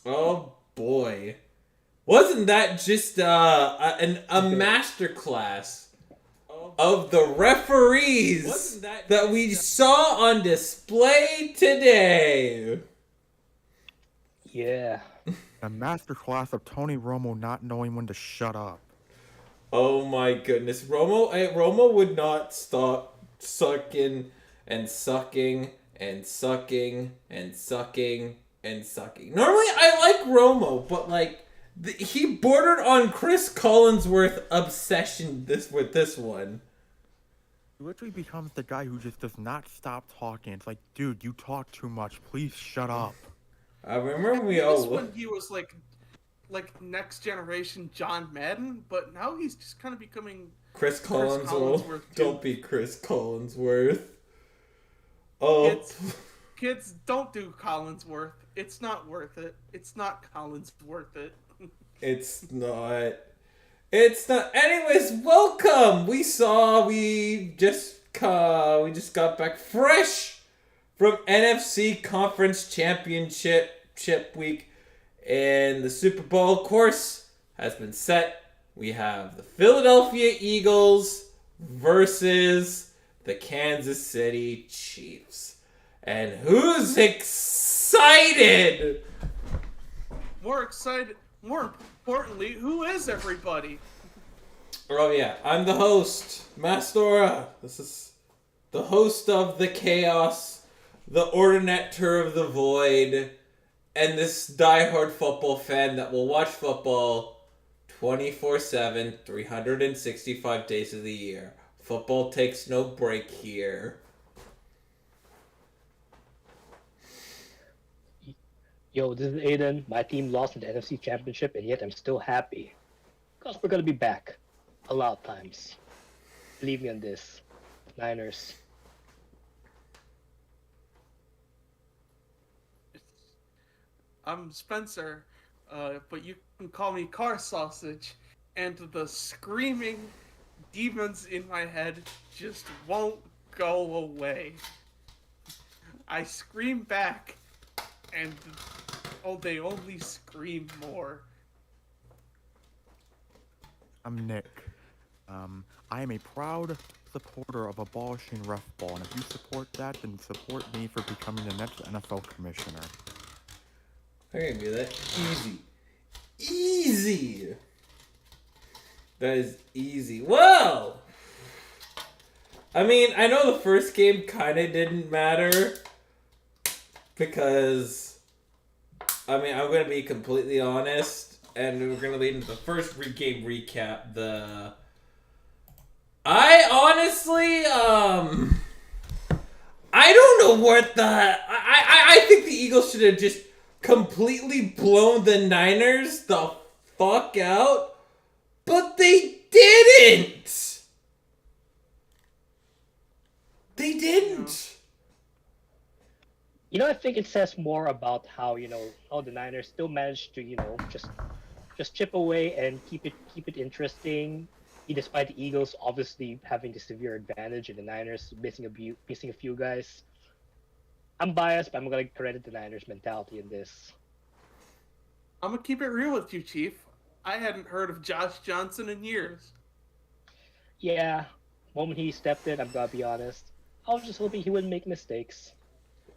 Oh boy. Wasn't that just a masterclass of the referees that we saw on display today? Yeah. A masterclass of Tony Romo not knowing when to shut up. Oh my goodness. Romo would not stop sucking and sucking and sucking and sucking and sucking. Normally I like Romo, but like he bordered on Chris Collinsworth obsession with this one. He literally becomes the guy who just does not stop talking. It's like, dude, you talk too much. Please shut up. I remember This we all when he was like next generation John Madden, but now he's just kind of becoming Chris Collinsworth. too. Don't be Chris Collinsworth. Oh, Kids, don't do Collinsworth. It's not worth it. It's not Collinsworth it. It's not. It's not. Anyways, welcome. We just got back fresh from NFC Conference Championship week, and the Super Bowl course has been set. We have the Philadelphia Eagles versus the Kansas City Chiefs. And who's excited? More importantly, who is everybody? Oh yeah, I'm the host, Mastora. This is the host of the chaos, the ordinator of the void, and this diehard football fan that will watch football 24/7, 365 days of the year. Football takes no break here. Yo, this is Aiden. My team lost in the NFC Championship, and yet I'm still happy. Because we're going to be back a lot of times. Believe me on this. Niners. I'm Spencer, but you can call me Car Sausage, and the screaming demons in my head just won't go away. I scream back, and they only scream more. I'm Nick. I am a proud supporter of abolishing ref ball, and if you support that, then support me for becoming the next NFL commissioner. I can do that. Easy. That is easy. Whoa! I mean, I know the first game kind of didn't matter because, I mean, I'm going to be completely honest, and we're going to lead into the first game recap. I honestly, I don't know what I think the Eagles should have just completely blown the Niners the fuck out, but they didn't. They didn't. You know, I think it says more about how, how the Niners still managed to, just chip away and keep it interesting, despite the Eagles obviously having the severe advantage and the Niners missing a few guys. I'm biased, but I'm gonna credit the Niners' mentality in this. I'm gonna keep it real with you, Chief. I hadn't heard of Josh Johnson in years. Yeah, moment he stepped in, I'm gonna be honest. I was just hoping he wouldn't make mistakes. I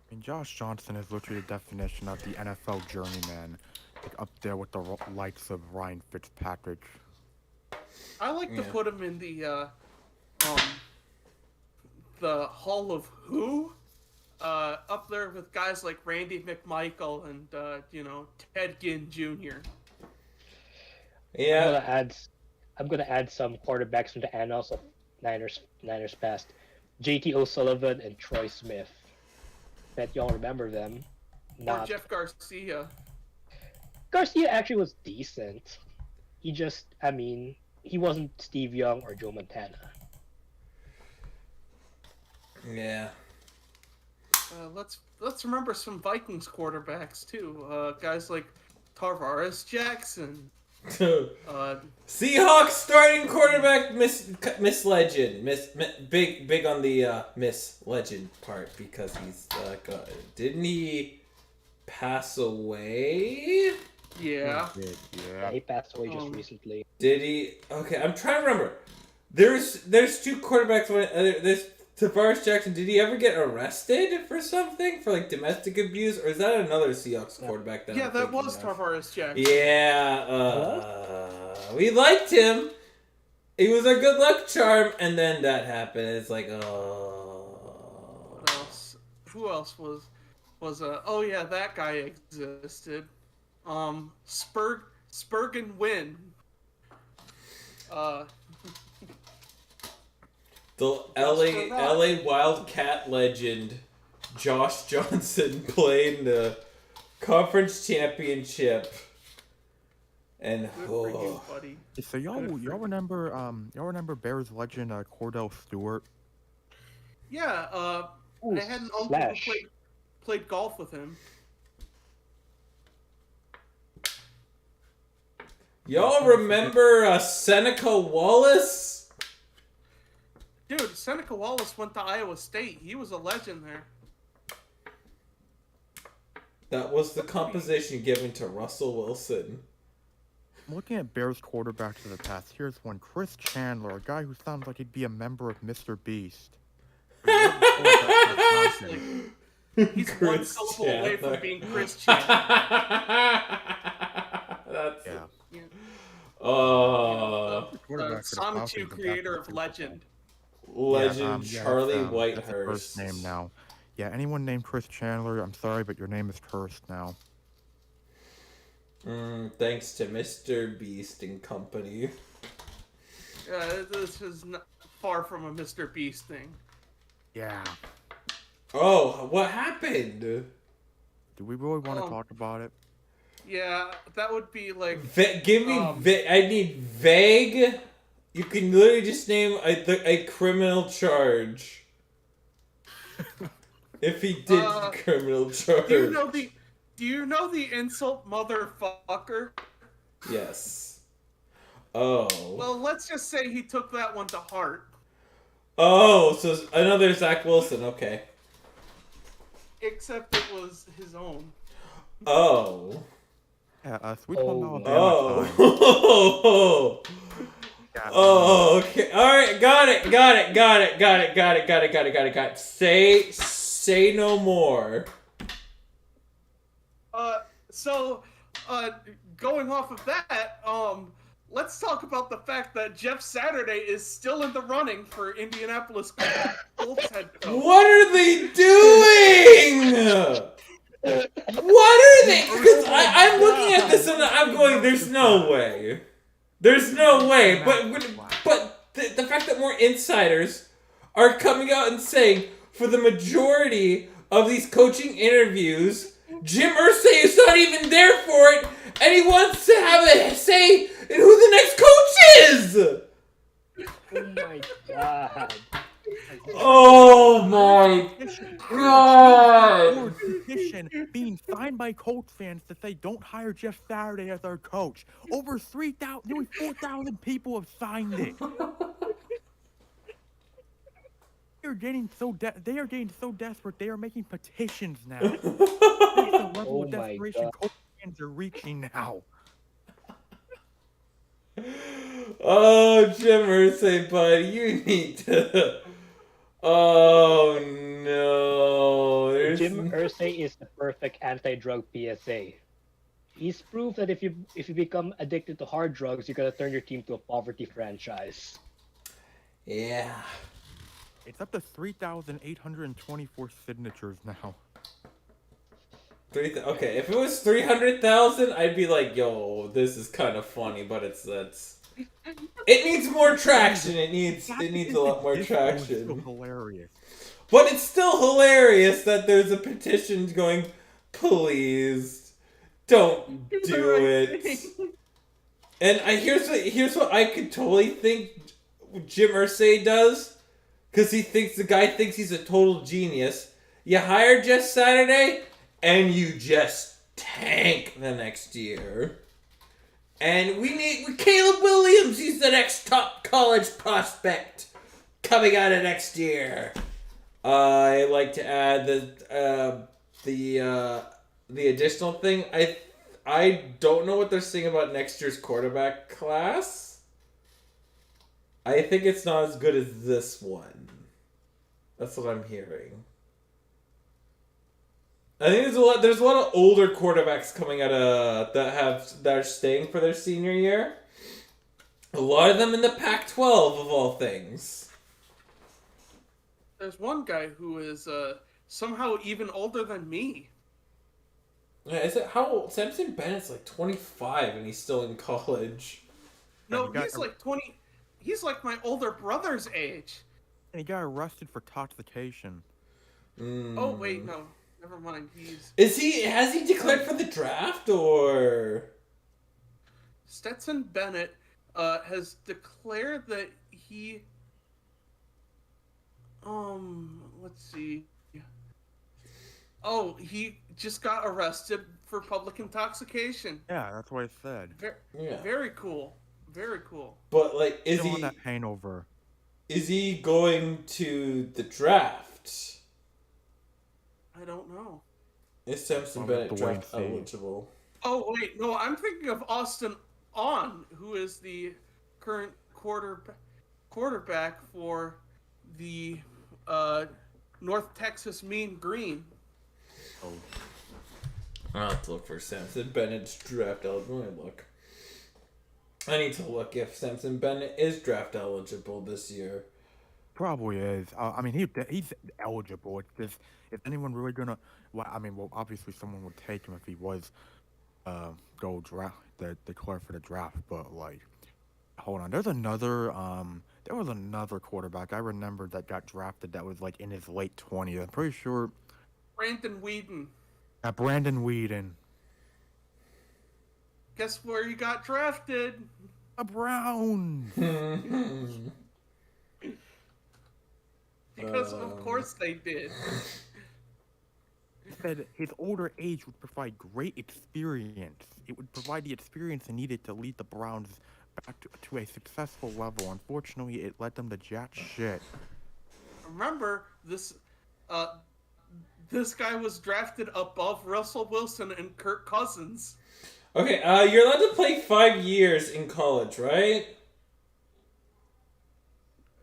mean, Josh Johnson is literally the definition of the NFL journeyman, like up there with the likes of Ryan Fitzpatrick. I like to put him in the Hall of Who, up there with guys like Randy McMichael and Ted Ginn Jr. Yeah, I'm gonna add some quarterbacks from the annals of Niners past. J.T. O'Sullivan and Troy Smith. Bet y'all remember them. Or Jeff Garcia. Garcia actually was decent. He wasn't Steve Young or Joe Montana. Yeah. Let's remember some Vikings quarterbacks too. Guys like Tarvaris Jackson. Seahawks starting quarterback Miss Legend. Big on the Miss Legend part because he's good. Didn't he pass away? Yeah. Yeah, he passed away just Um, recently. Did he? Okay, I'm trying to remember. There's two quarterbacks. There's Tavares Jackson. Did he ever get arrested for something, for like domestic abuse, or is that another Seahawks quarterback? Yeah, I'm that thinking was of? Tavares Jackson. Yeah, we liked him. He was a good luck charm, and then that happened. It's like, oh. What else? Who else was oh yeah, that guy existed. Spurgeon Wynn. The LA Wildcat legend, Josh Johnson, playing the conference championship. And Good for you, buddy. So y'all remember Bears legend Cordell Stewart? Yeah, Ooh, I had an uncle Slash. who played golf with him. y'all remember Seneca Wallace? Dude, Seneca Wallace went to Iowa State. He was a legend there. That was the composition given to Russell Wilson. Looking at Bears quarterbacks of the past, here's one: Chris Chandler, a guy who sounds like he'd be a member of Mr. Beast. He's one syllable away from being Chris Chandler. That's Yeah. The Sonic 2 creator of Legend. Legend Charlie that's Whitehurst. a first name now. Yeah, anyone named Chris Chandler, I'm sorry, but your name is cursed now. Thanks to Mr. Beast and company. This is not far from a Mr. Beast thing. Yeah. Oh, what happened? Do we really want to talk about it? Yeah, that would be like... Give me... I need vague... You can literally just name a criminal charge. If he did criminal charge. Do you know the insult motherfucker? Yes. Oh. Well, let's just say he took that one to heart. Oh, so another Zach Wilson, okay. Except it was his own. Oh. Yeah, Sweet Home Alabama Oh. time. Oh, okay. Alright, got it. Say no more. Going off of that, let's talk about the fact that Jeff Saturday is still in the running for Indianapolis Colts head coach. What are they doing? What are they? Because I'm looking at this and I'm going, there's no way. There's no way. But the fact that more insiders are coming out and saying, for the majority of these coaching interviews, Jim Irsay is not even there for it, and he wants to have a say in who the next coach is! Oh my god. Oh my god! Petition being signed by Colts fans to say don't hire Jeff Saturday as our coach. Over 3,000, nearly 4,000 people have signed it. They are getting so desperate. They are making petitions now. That's the level of desperation Colts fans are reaching now. Oh, Jim Irsay, bud, you need to... Oh, no. Jim Irsay is the perfect anti-drug PSA. He's proof that if you become addicted to hard drugs, you're gonna turn your team to a poverty franchise. Yeah. It's up to 3,824 signatures now. Okay, if it was 300,000, I'd be like, yo, this is kind of funny, but it needs more traction. It needs a lot more traction. It's still hilarious. But it's still hilarious that there's a petition going, please, don't do it. And here's what I could totally think Jim Irsay does, because the guy thinks he's a total genius. You hire Jeff Saturday, and you just tank the next year. And we need Caleb Williams. He's the next top college prospect coming out of next year. I like to add that the the additional thing, I don't know what they're saying about next year's quarterback class. I think it's not as good as this one. That's what I'm hearing. I think there's a lot of older quarterbacks coming out of that are staying for their senior year. A lot of them in the Pac-12 of all things. There's one guy who is somehow even older than me. Yeah, is it how old? Samson Bennett's like 25 and he's still in college. No, he's like 20. He's like my older brother's age. And he got arrested for intoxication. Oh wait, no, never mind. Has he declared for the draft or? Stetson Bennett has declared that he. Let's see. Oh, he just got arrested for public intoxication. Yeah, that's what I said. Very cool. Very cool. But like, is Still he? on that hangover. Is he going to the draft? I don't know. Is Samson I'll Bennett have to wait draft and see. eligible? Oh wait, no, I'm thinking of Austin On, who is the current quarterback for the North Texas Mean Green. Oh. I'll have to look for Samson Bennett's draft eligible. Let me look. I need to look if Samson Bennett is draft eligible this year. Probably is. I mean, he's eligible. It's just, is anyone really gonna? Well, I mean, well, obviously someone would take him if he was go draft, declare for the draft. But like, hold on, there was another quarterback I remember that got drafted that was like in his late 20s. I'm pretty sure. Brandon Whedon. Brandon Whedon. Guess where he got drafted? A Brown. Because of course they did. He said his older age would provide great experience. It would provide the experience they needed to lead the Browns back to a successful level. Unfortunately, it led them to jack shit. Remember, this guy was drafted above Russell Wilson and Kirk Cousins. Okay, you're allowed to play 5 years in college, right?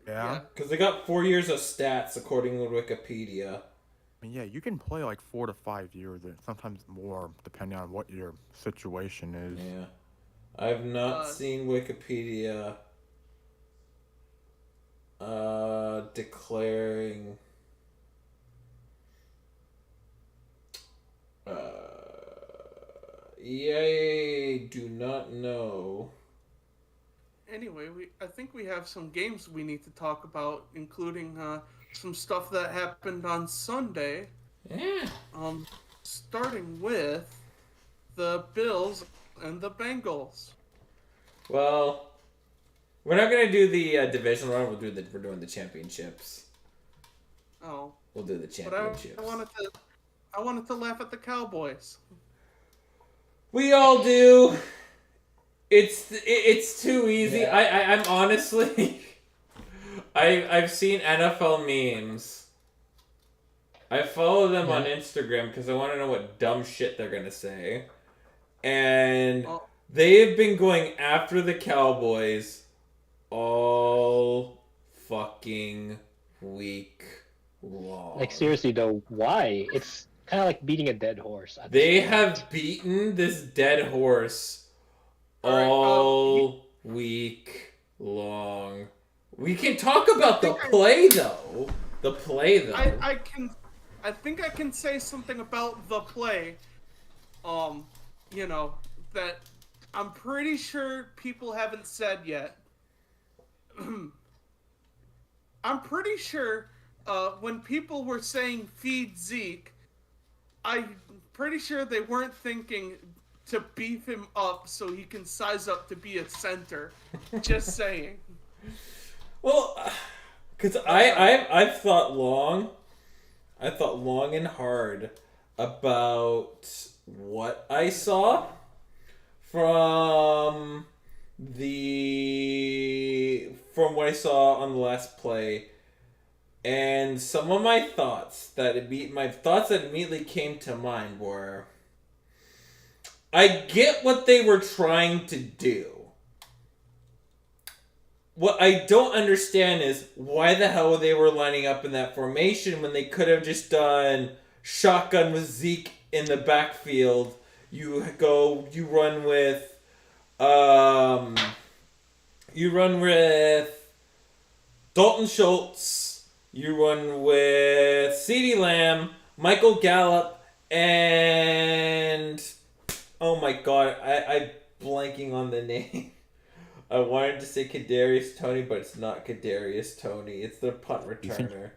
Yeah? Because they got 4 years of stats according to Wikipedia. I mean, yeah, you can play like 4 to 5 years, and sometimes more, depending on what your situation is. Yeah. I've not seen Wikipedia declaring yay, do not know. Anyway, I think we have some games we need to talk about, including some stuff that happened on Sunday. Yeah. Starting with the Bills and the Bengals. Well, we're not gonna do the division round. We're doing the championships. Oh, We'll do the but championships. I wanted to laugh at the Cowboys. We all do. It's too easy. Yeah. I'm honestly, I've seen NFL memes. I follow them on Instagram because I want to know what dumb shit they're gonna say, and they've been going after the Cowboys all fucking week long. Like seriously though, why? It's kind of like beating a dead horse. They have beaten this dead horse all week long. We can talk about the play though. The play though. I think I can say something about the play. You know, that I'm pretty sure people haven't said yet. I'm pretty sure when people were saying feed Zeke, I'm pretty sure they weren't thinking to beef him up so he can size up to be a center. Just saying. Well, because I've thought long and hard about what I saw from what I saw on the last play, and some of my thoughts that immediately came to mind were, I get what they were trying to do. What I don't understand is why the hell they were lining up in that formation when they could have just done shotgun with Zeke in the backfield. You run with Dalton Schultz, you run with CeeDee Lamb, Michael Gallup, and oh my god, I'm blanking on the name. I wanted to say Kadarius Toney, but it's not Kadarius Toney. It's their punt returner.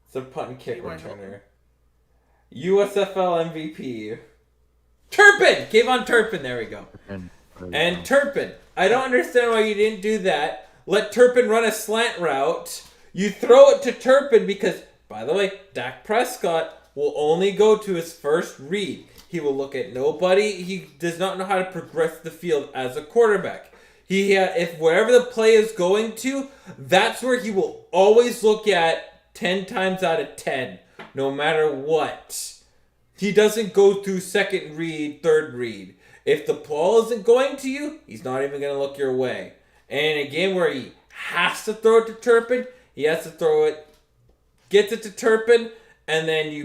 It's their punt and kick returner. USFL MVP. Turpin! Kayvon Turpin, there we go. And Turpin. I don't understand why you didn't do that. Let Turpin run a slant route. You throw it to Turpin because, by the way, Dak Prescott will only go to his first read. He will look at nobody. He does not know how to progress the field as a quarterback. If wherever the play is going to, that's where he will always look at 10 times out of 10, no matter what. He doesn't go through second read, third read. If the ball isn't going to you, he's not even going to look your way. And in a game where he has to throw it to Turpin, he has to throw it, gets it to Turpin, and then you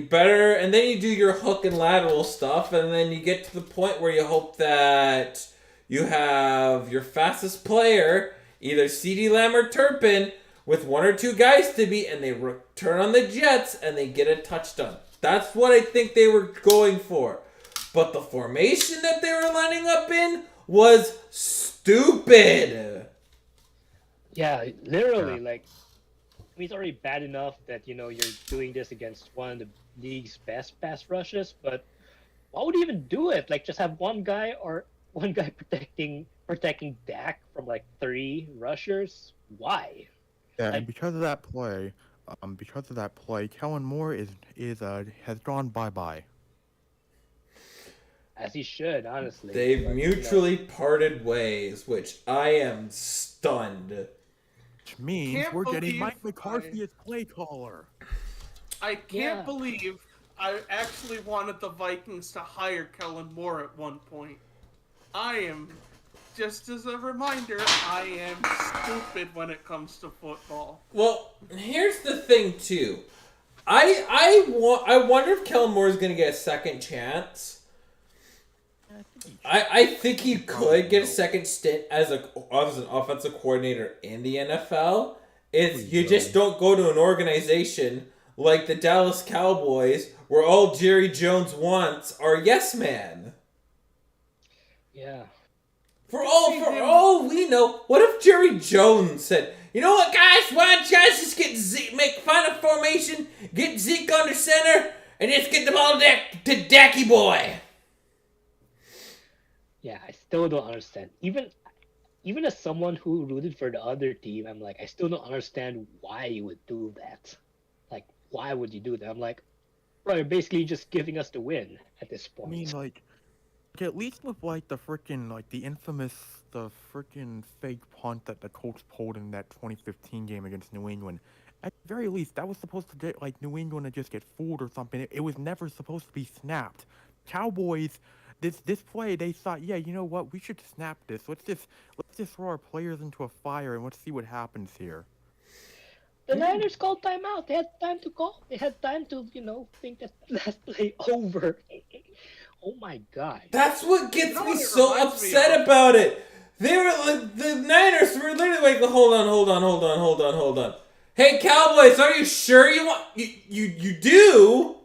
do your hook and lateral stuff, and then you get to the point where you hope that you have your fastest player, either CeeDee Lamb or Turpin, with one or two guys to beat, and they return on the Jets, and they get a touchdown. That's what I think they were going for. But the formation that they were lining up in was stupid. Yeah, literally, it's already bad enough that, you're doing this against one of the league's best pass rushes, but why would you even do it? Just have one guy protecting Dak from 3 rushers? Why? Yeah, and because of that play, Kellen Moore has gone bye-bye. As he should, honestly. They've mutually parted ways, which I am stunned. Which means we're getting Mike McCarthy as play caller. I can't believe I actually wanted the Vikings to hire Kellen Moore at one point. Just as a reminder, I am stupid when it comes to football. Well, here's the thing, too. I wonder if Kellen Moore is going to get a second chance. I think he could get a second stint as an offensive coordinator in the NFL. If you just don't go to an organization like the Dallas Cowboys, where all Jerry Jones wants are yes man. Yeah. For all we know, what if Jerry Jones said, "You know what, guys? Why don't you guys just find a formation, get Zeke under center, and just get the ball to Dacky boy." Yeah, I still don't understand. Even as someone who rooted for the other team, I'm I still don't understand why you would do that. Why would you do that? I'm bro, you're basically just giving us the win at this point. I mean, at least with the freaking the freaking fake punt that the Colts pulled in that 2015 game against New England. At the very least, that was supposed to get New England to just get fooled or something. It was never supposed to be snapped. Cowboys, this play, they thought, yeah, you know what, we should snap this. Let's just throw our players into a fire and let's see what happens here. The Niners called timeout. They had time to call. They had time to, think that last play over. Oh my god. That's what gets me so upset about it. The Niners were literally hold on. Hey Cowboys, are you sure you do?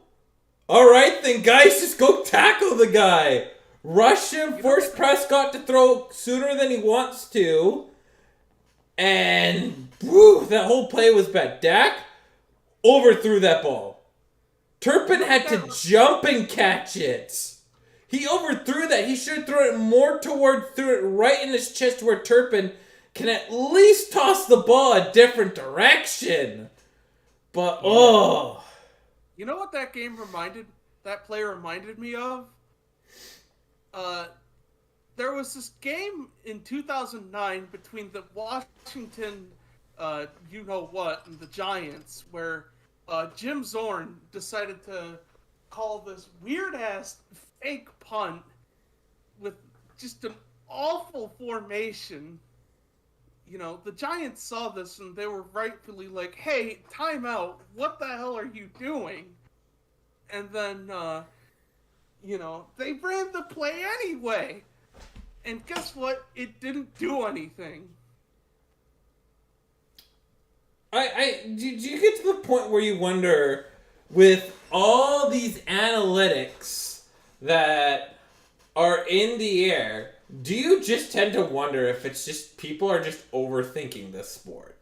Alright, then guys, just go tackle the guy. Rush him, force Prescott to throw sooner than he wants to. And that whole play was bad. Dak overthrew that ball. Turpin had to jump and catch it. He overthrew that. He should have thrown it more threw it right in his chest where Turpin can at least toss the ball a different direction. But, You know what that play reminded me of? There was this game in 2009 between the Washington, you-know-what, and the Giants, where Jim Zorn decided to call this weird-ass fake punt with just an awful formation. The Giants saw this and they were rightfully like, hey, timeout, what the hell are you doing? And then, they ran the play anyway. And guess what? It didn't do anything. Do you get to the point where you wonder, with all these analytics that are in the air, do you just tend to wonder if it's just people are just overthinking this sport?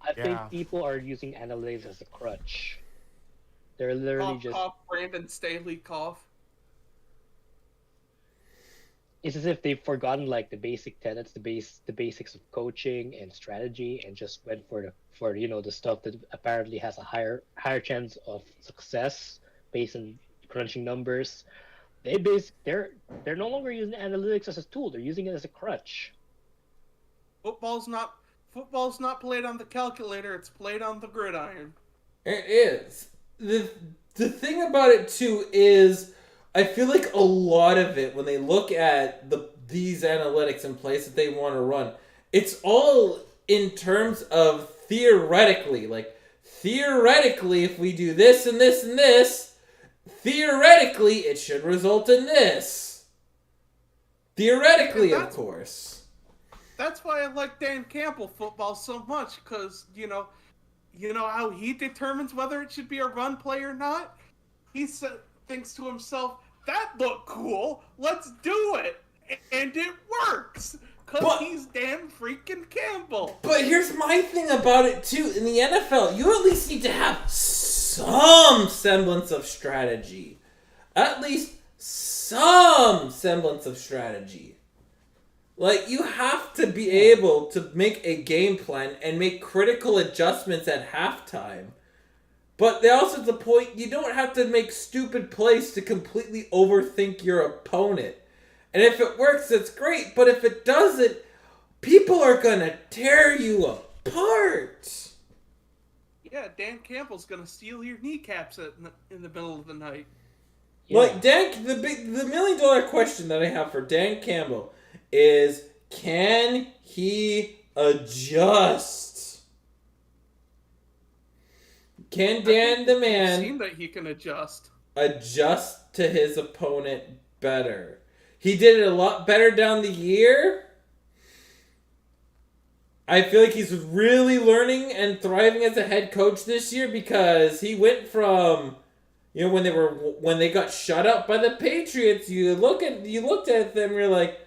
I think people are using analytics as a crutch. They're literally Cough, Brandon Staley cough. It's as if they've forgotten like the basic tenets, the basics of coaching and strategy, and just went for the stuff that apparently has a higher chance of success based on crunching numbers. They're no longer using analytics as a tool. They're using it as a crutch. Football's not played on the calculator. It's played on the gridiron. It is. The thing about it too is, I feel like a lot of it, when they look at these analytics in place that they want to run, it's all in terms of theoretically. Like, theoretically, if we do this and this and this, theoretically, it should result in this. Theoretically, of course. That's why I like Dan Campbell football so much, because, you know how he determines whether it should be a run play or not? He thinks to himself, that looked cool, let's do it. And it works, because he's Dan freaking Campbell. But here's my thing about it, too. In the NFL, you at least need to have some semblance of strategy. At least some semblance of strategy. Like, you have to be able to make a game plan and make critical adjustments at halftime. But they also at the point, you don't have to make stupid plays to completely overthink your opponent. And if it works, that's great. But if it doesn't, people are going to tear you apart. Yeah, Dan Campbell's going to steal your kneecaps in the middle of the night. Yeah. Like, the $1 million question that I have for Dan Campbell is, can he adjust? Can Dan the man seen that he can adjust to his opponent better? He did it a lot better down the year. I feel like he's really learning and thriving as a head coach this year, because he went from, when they got shut up by the Patriots, you looked at them and you're like,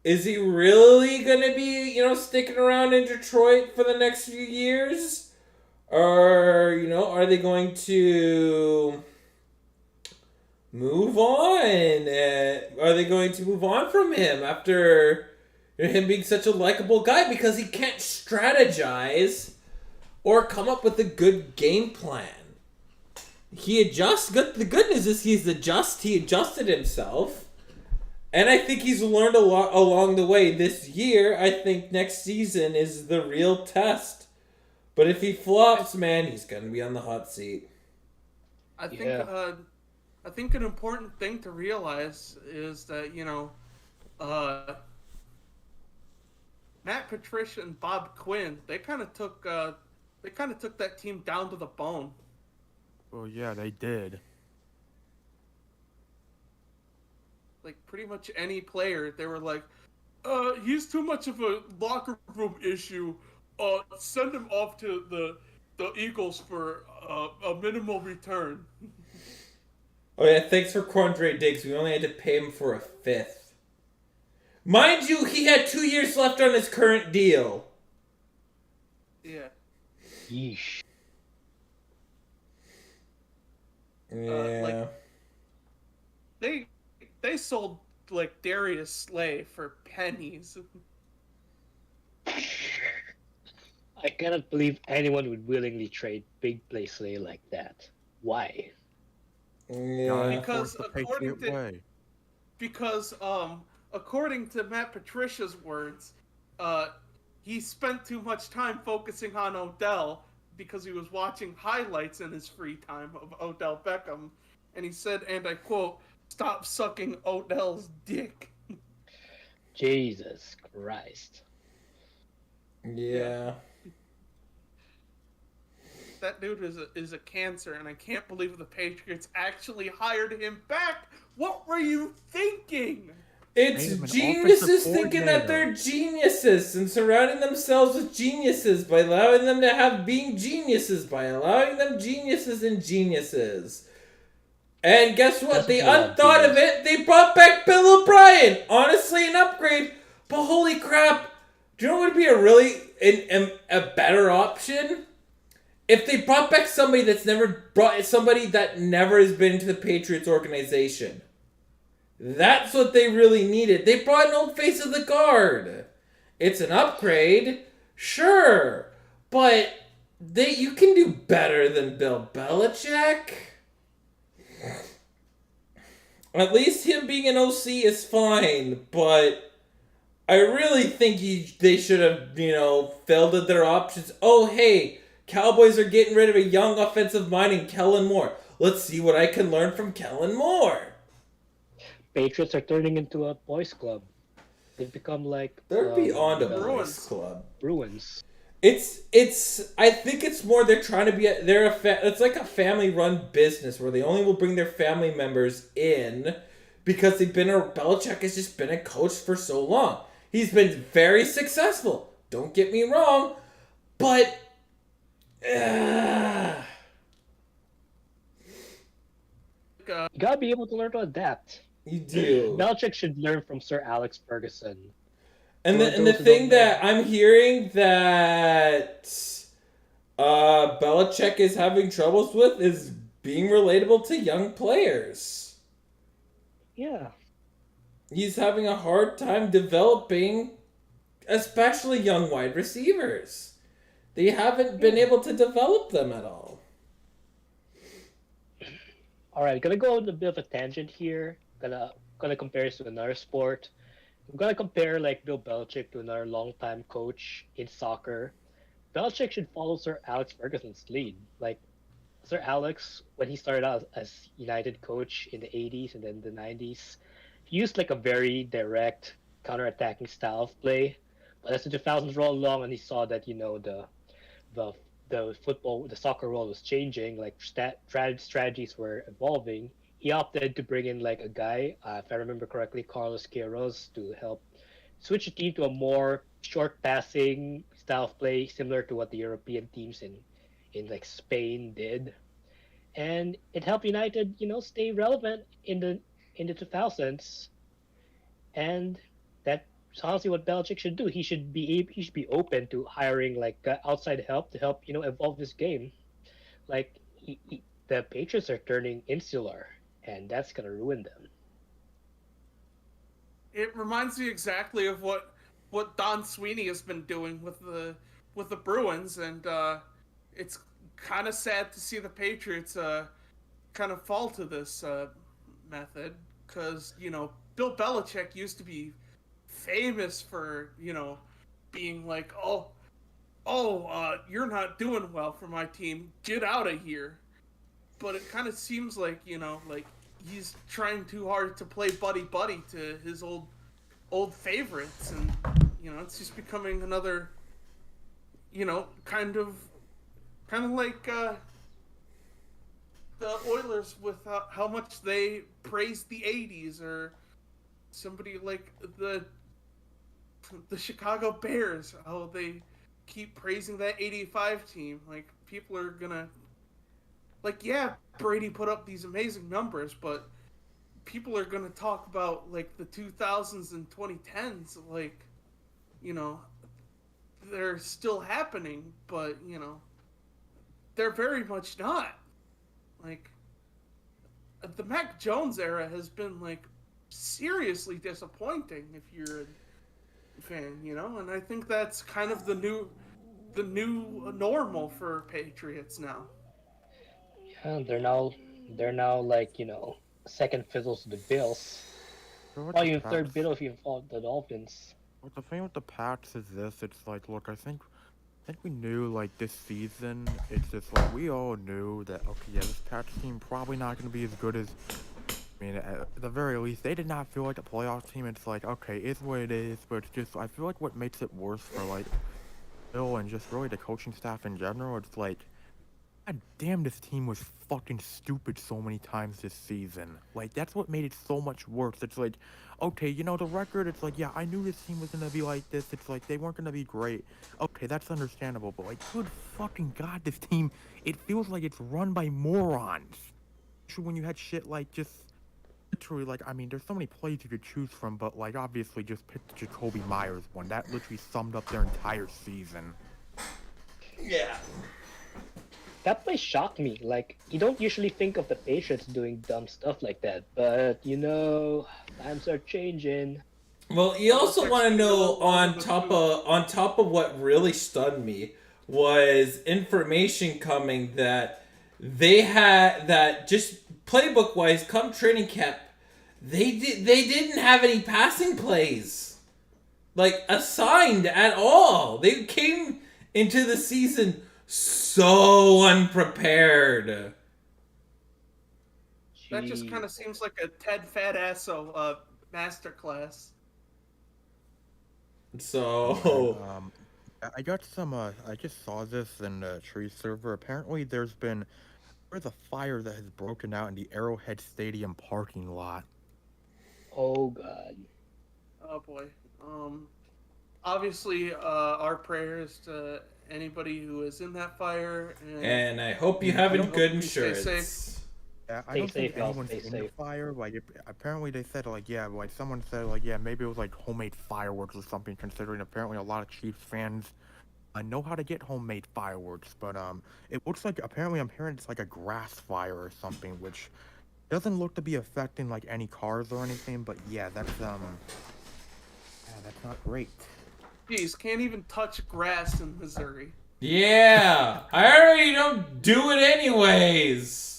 is he really gonna be, sticking around in Detroit for the next few years? Or, are they going to move on? Are they going to move on from him after him being such a likable guy? Because he can't strategize or come up with a good game plan. He adjusts. The good news is he adjusted himself. And I think he's learned a lot along the way this year. I think next season is the real test. But if he flops, man, he's going to be on the hot seat. I think an important thing to realize is that, Matt Patricia and Bob Quinn, they kind of took that team down to the bone. Well, yeah, they did. Like, pretty much any player, they were like, he's too much of a locker room issue. Send him off to the Eagles for a minimal return. Oh yeah, thanks for Quandre Diggs. We only had to pay him for a fifth. Mind you, he had 2 years left on his current deal. Yeah. Yeesh. Yeah. They sold like Darius Slay for pennies. I cannot believe anyone would willingly trade Big Play Slay like that. Why? Yeah. Because according to Matt Patricia's words, he spent too much time focusing on Odell because he was watching highlights in his free time of Odell Beckham, and he said, and I quote, stop sucking Odell's dick. Jesus Christ. Yeah. That dude is a cancer, and I can't believe the Patriots actually hired him back. What were you thinking? It's Made him an geniuses offensive thinking that coordinator. they're geniuses and surrounding themselves with geniuses by allowing them to have being geniuses, by allowing them geniuses and geniuses. And guess what? That's They a lot, unthought of genius. it. They brought back Bill O'Brien. Honestly, an upgrade. But holy crap. Do you know what would be a really a better option? If they brought back somebody that never has been to the Patriots organization. That's what they really needed. They brought an old face of the guard. It's an upgrade, sure, but you can do better than Bill Belichick. At least him being an OC is fine, but I really think they should have, filled their options. Oh, hey, Cowboys are getting rid of a young offensive mind in Kellen Moore. Let's see what I can learn from Kellen Moore. Patriots are turning into a boys' club. They've become like They're beyond a Bruins. boys club. Bruins. I think it's more they're trying to be it's like a family run business where they only will bring their family members in because Belichick has just been a coach for so long. He's been very successful. Don't get me wrong, but You gotta be able to learn to adapt. you do. Belichick should learn from Sir Alex Ferguson. And For the those who thing don't know. that I'm hearing that Belichick is having troubles with is being relatable to young players. Yeah. He's having a hard time developing, especially young wide receivers. They haven't been able to develop them at all. All right, gonna go on a bit of a tangent here. Gonna compare this to another sport. I'm gonna compare like Bill Belichick to another longtime coach in soccer. Belichick should follow Sir Alex Ferguson's lead. Like Sir Alex, when he started out as United coach in the 80s and then the 90s, he used like a very direct counter-attacking style of play. But as the 2000s rolled along and he saw that the soccer world was changing, like strategies were evolving, he opted to bring in like a guy, if I remember correctly, Carlos Queiroz, to help switch the team to a more short passing style of play, similar to what the European teams in like Spain did. And it helped United, stay relevant in the 2000s. And that's honestly what Belichick should do. He should be open to hiring like outside help to help evolve his game. Like the Patriots are turning insular, and that's gonna ruin them. It reminds me exactly of what Don Sweeney has been doing with the Bruins, and it's kind of sad to see the Patriots kind of fall to this method because Bill Belichick used to be famous for being like, you're not doing well for my team, get out of here. But it kind of seems like like he's trying too hard to play buddy to his old favorites, and it's just becoming another kind of like the Oilers with how much they praise the 80s, or somebody like the Chicago Bears, how they keep praising that 85 team. Like, people are gonna like, yeah, Brady put up these amazing numbers, but people are gonna talk about like the 2000s and 2010s, like, they're still happening, but they're very much not. Like, the Mac Jones era has been like seriously disappointing if you're a fan, and I think that's kind of the new normal for Patriots now. Yeah, they're now like second fiddles to the Bills. So what Oh, the you third Pats- fiddle if you involve the Dolphins. What the thing with the Pats is this? It's like, look, I think we knew like this season. It's just like we all knew that okay, yeah, this Pats team probably not going to be as good as I mean, at the very least, they did not feel like a playoff team. It's like, okay, it's what it is, but it's just, I feel like what makes it worse for, like, Bill and just really the coaching staff in general, it's like, God damn, this team was fucking stupid so many times this season. Like, that's what made it so much worse. It's like, okay, you know, the record, it's like, yeah, I knew this team was gonna be like this. It's like, they weren't gonna be great. Okay, that's understandable, but, like, good fucking God, this team, it feels like it's run by morons. Especially when you had shit like just literally, like, I mean, there's so many plays you could choose from, but, like, obviously just pick the Jacoby Myers one. That literally summed up their entire season. Yeah. That play shocked me. Like, you don't usually think of the Patriots doing dumb stuff like that, but you know, times are changing. Well, you also want to know on top of what really stunned me was information coming that they had that just playbook wise come training camp they didn't have any passing plays like assigned at all. They came into the season so unprepared. That just kind of seems like a Ted Fatasso masterclass. So I got some, I just saw this in the Tree server. Apparently there's a fire that has broken out in the Arrowhead Stadium parking lot. Oh god. Oh boy. Obviously, our prayers to anybody who is in that fire. and I hope you have good you stay insurance. Yeah, I Stay don't think safe, y'all. anyone's Stay in the safe. fire. Like, apparently they said, like, yeah, like someone said, like, yeah, maybe it was like homemade fireworks or something. Considering apparently a lot of Chiefs fans, know how to get homemade fireworks, but it looks like apparently I'm hearing it's like a grass fire or something, which doesn't look to be affecting like any cars or anything. But yeah, that's not great. Jeez, can't even touch grass in Missouri. Yeah, I already don't do it anyways.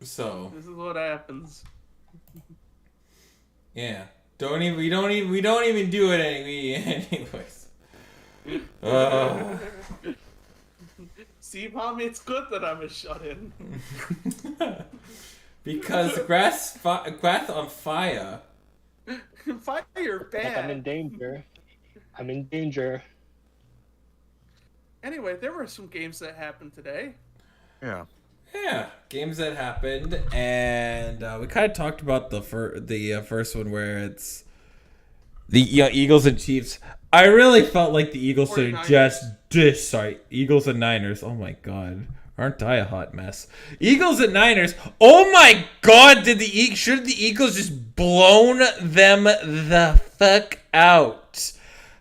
So This is what happens. yeah, we don't even do it anyways. See, Mom, it's good that I'm a shut-in. Because grass on fire. Fire bad. Like, I'm in danger. I'm in danger. Anyway, there were some games that happened today. Yeah. Yeah, games that happened, and we kind of talked about the first one where it's the Eagles and Chiefs. I really felt like the Eagles are Eagles and Niners. Oh my god, aren't I a hot mess? Eagles and Niners. Oh my god, should the Eagles just blown them the fuck out?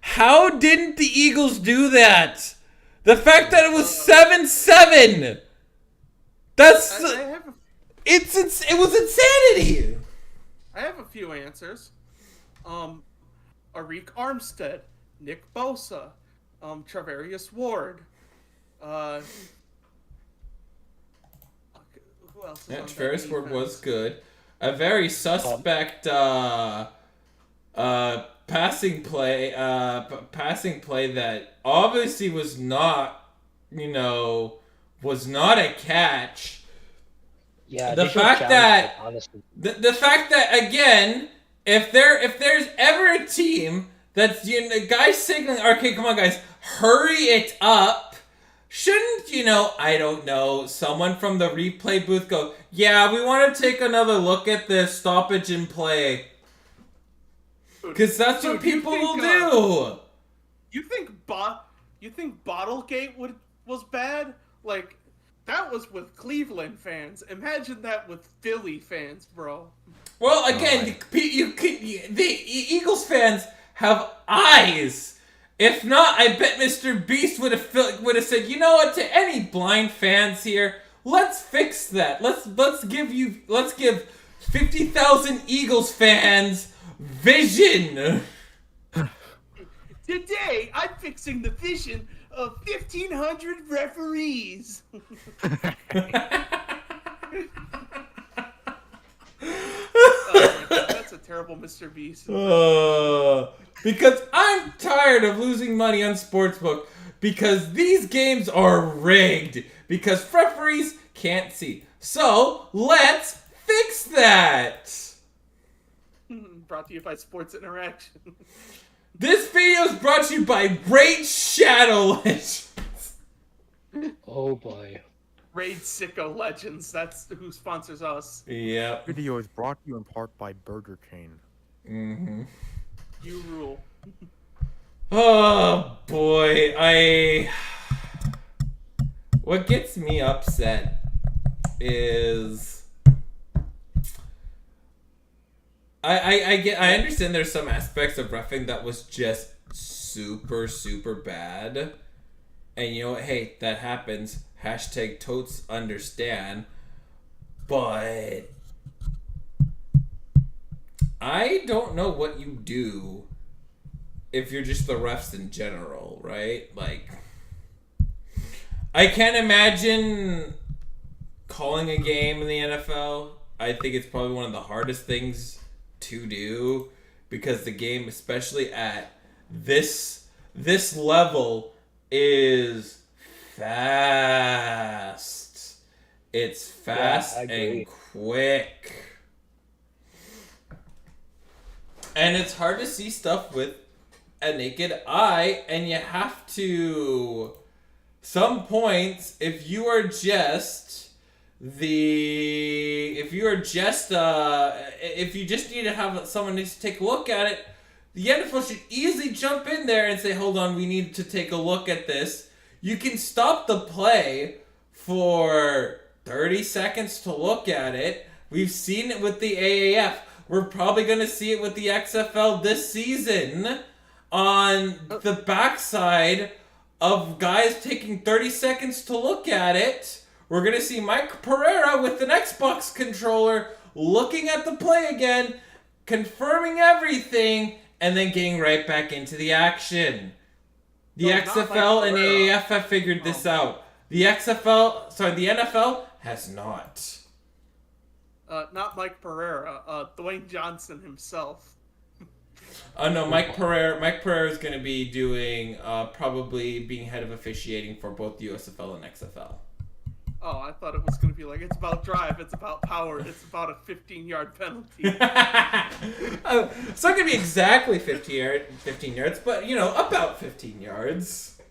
How didn't the Eagles do that? The fact that it was 7-7. That's it was insanity. I have a few answers. Arik Armstead, Nick Bosa, Travarius Ward. Who else is on that Ferris Ward defense? was good. A very suspect passing play that obviously was not a catch. Yeah, The they should've fact challenged that- it, honestly. The fact that again, if there's ever a team that's guys signaling, okay, come on guys, hurry it up. Shouldn't I don't know, someone from the replay booth go, yeah, we want to take another look at this stoppage in play, because that's So what do you people think, will do. You think Bottlegate was bad? Like, that was with Cleveland fans. Imagine that with Philly fans, bro. Well, again, the Eagles fans have eyes. If not, I bet Mr. Beast would have said, you know what, to any blind fans here, let's fix that. Let's give 50,000 Eagles fans vision. Today, I'm fixing the vision of 1,500 referees. Oh my God, that's a terrible Mr. Beast. Because I'm tired of losing money on Sportsbook because these games are rigged because referees can't see. So let's fix that. Brought to you by Sports Interaction. This video is brought to you by Raid Shadow Legends. Oh boy. Raid Sicko Legends. That's who sponsors us. Yep. Video is brought to you in part by Burger King. Mm-hmm. You rule. Oh boy, what gets me upset is I understand there's some aspects of reffing that was just super bad. And you know what, hey, that happens. Hashtag totes understand. But I don't know what you do if you're just the refs in general, right? Like, I can't imagine calling a game in the NFL. I think it's probably one of the hardest things to do because the game, especially at this level, is fast. It's fast and quick. And it's hard to see stuff with a naked eye, and you have to, some points, if you just need to have someone to take a look at it, the NFL should easily jump in there and say, hold on, we need to take a look at this. You can stop the play for 30 seconds to look at it. We've seen it with the AAF. We're probably going to see it with the XFL this season on the backside of guys taking 30 seconds to look at it. We're going to see Mike Pereira with an Xbox controller looking at the play again, confirming everything, and then getting right back into the action. The XFL and AAF have figured this out. The NFL has not. Not Mike Pereira. Dwayne Johnson himself. No, Mike Pereira is going to be doing probably being head of officiating for both the USFL and XFL. Oh, I thought it was going to be like, it's about drive, it's about power, it's about a 15-yard penalty. It's not going to be exactly 15 yards, but, about 15 yards.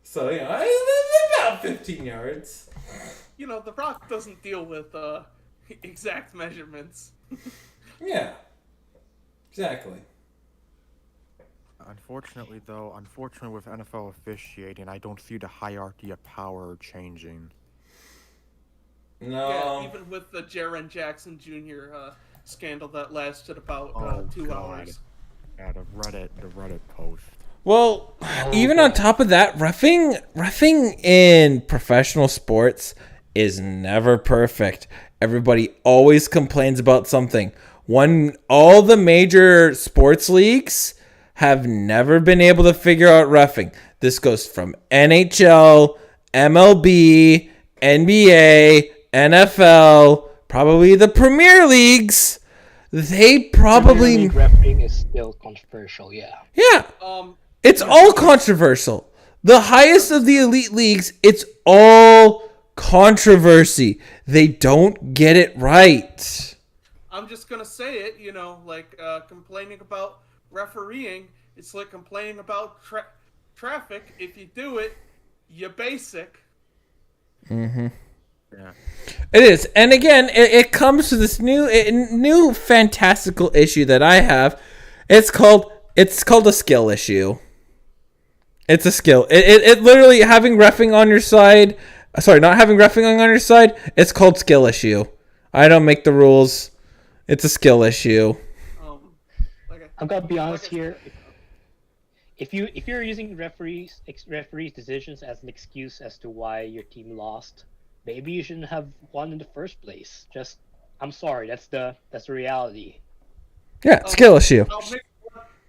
So, it's about 15 yards. The Rock doesn't deal with exact measurements. Yeah. Exactly. Unfortunately with NFL officiating, I don't see the hierarchy of power changing. No. Yeah, even with the Jaren Jackson Jr. Scandal that lasted about 2 hours. Yeah, the Reddit post. Well, even on top of that, reffing in professional sports is never perfect. Everybody always complains about something. All the major sports leagues have never been able to figure out reffing. This goes from NHL, MLB, NBA, NFL, probably the Premier Leagues. They probably... Premier League reffing is still controversial, yeah. Yeah. It's all controversial. The highest of the elite leagues, it's all controversy. They don't get it right. I'm just going to say it, complaining about refereeing, it's like complaining about traffic. If you do it, you're basic. Mm-hmm. Yeah. It is. And again, it comes to this new fantastical issue that I have. It's called a skill issue. It's a skill. It literally having reffing on your side. Sorry, not having reffing on your side. It's called skill issue. I don't make the rules. It's a skill issue. I've got to be honest here. If you're using referees' decisions as an excuse as to why your team lost, maybe you shouldn't have won in the first place. I'm sorry. That's the reality. Yeah, skill issue.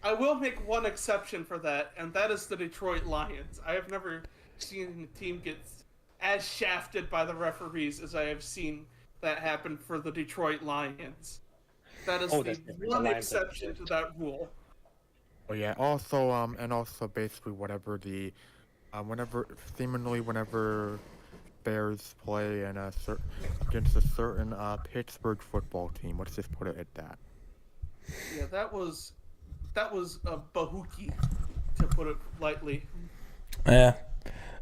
I will make one exception for that, and that is the Detroit Lions. I have never seen a team get as shafted by the referees as I have seen that happen for the Detroit Lions. That is the one exception to that rule. Oh yeah. Also, and also basically whenever Bears play in against a certain Pittsburgh football team. Let's just put it at that. Yeah, that was a bahookie, to put it lightly. Yeah.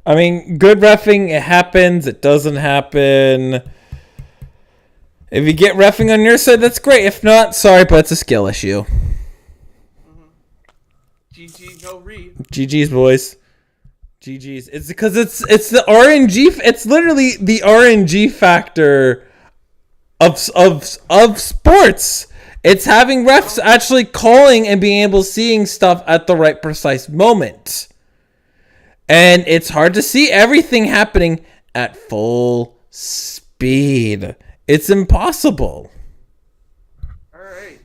I mean, good reffing, it happens, it doesn't happen. If you get reffing on your side, that's great. If not, sorry, but it's a skill issue. GG, no read. GG's, boys. GG's. It's because it's the RNG. It's literally the RNG factor of sports. It's having refs actually calling and being able to seeing stuff at the right precise moment. And it's hard to see everything happening at full speed. It's impossible. All right.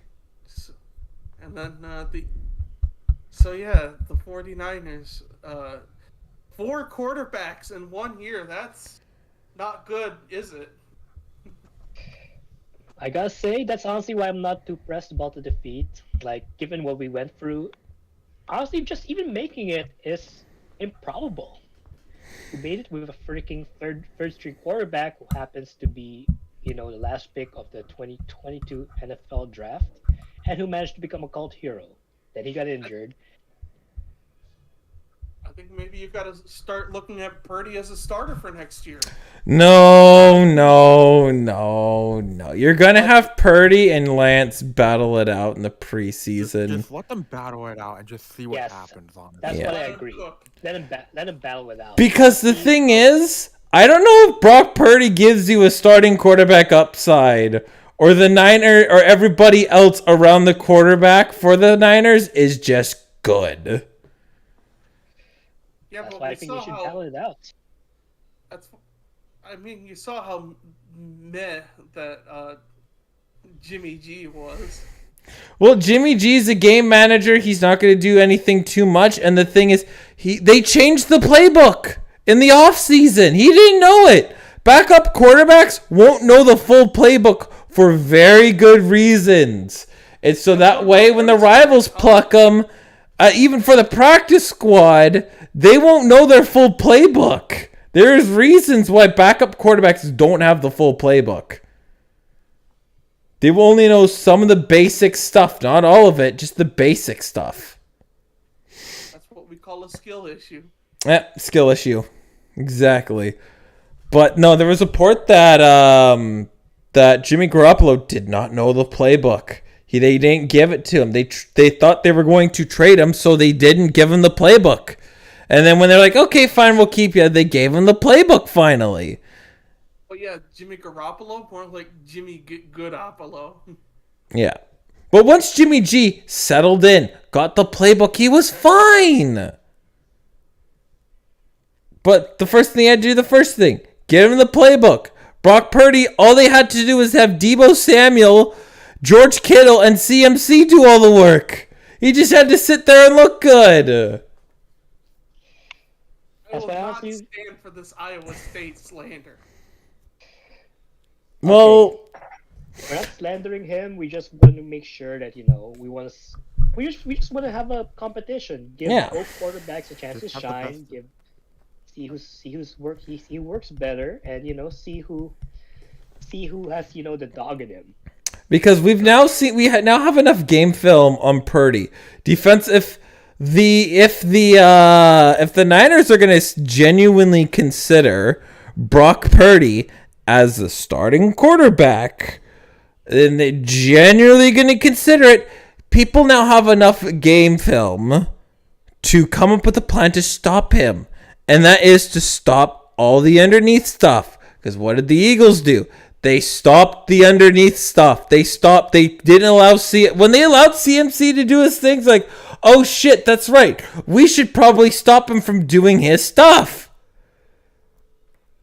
And then the 49ers, 4 quarterbacks in 1 year. That's not good, is it? I gotta say, that's honestly why I'm not too pressed about the defeat. Like, given what we went through, honestly, just even making it is improbable. We made it with a freaking third string quarterback who happens to be, the last pick of the 2022 NFL draft, and who managed to become a cult hero. Then he got injured. I think maybe you've got to start looking at Purdy as a starter for next year. No. You're going to have Purdy and Lance battle it out in the preseason. Just let them battle it out and just see what happens on it. That's what I agree. Let him battle it out. Because the thing is, I don't know if Brock Purdy gives you a starting quarterback upside, or the Niners or everybody else around the quarterback for the Niners is just good. Yeah, that's but why I think you should battle it out. You saw how meh that Jimmy G was. Well, Jimmy G's a game manager. He's not going to do anything too much. And the thing is, they changed the playbook in the offseason. He didn't know it. Backup quarterbacks won't know the full playbook for very good reasons. It's so that way when the rivals pluck them, even for the practice squad, they won't know their full playbook. There's reasons why backup quarterbacks don't have the full playbook. They will only know some of the basic stuff, not all of it, just the basic stuff. That's what we call a skill issue. Yeah, skill issue. Exactly. But no, there was a report that that Jimmy Garoppolo did not know the playbook. They didn't give it to him. They thought they were going to trade him, so they didn't give him the playbook. And then when they're like, okay, fine, we'll keep you, they gave him the playbook finally. Oh yeah, Jimmy Garoppolo, more like Jimmy Goodopolo. Yeah. But once Jimmy G settled in, got the playbook, he was fine. But the first thing he had to do, give him the playbook. Brock Purdy, all they had to do was have Deebo Samuel, George Kittle, and CMC do all the work. He just had to sit there and look good. I will not stand for this Iowa State slander. Well, we're not slandering him. We just want to make sure that we just want to have a competition. Give both quarterbacks a chance to shine. See who works better, and see who has the dog in him. Because we now have enough game film on Purdy. Defense, if the Niners are going to genuinely consider Brock Purdy as the starting quarterback, then they're genuinely going to consider it. People now have enough game film to come up with a plan to stop him. And that is to stop all the underneath stuff. Because what did the Eagles do? They stopped the underneath stuff. They didn't allow when they allowed CMC to do his things, like, oh shit, that's right. We should probably stop him from doing his stuff.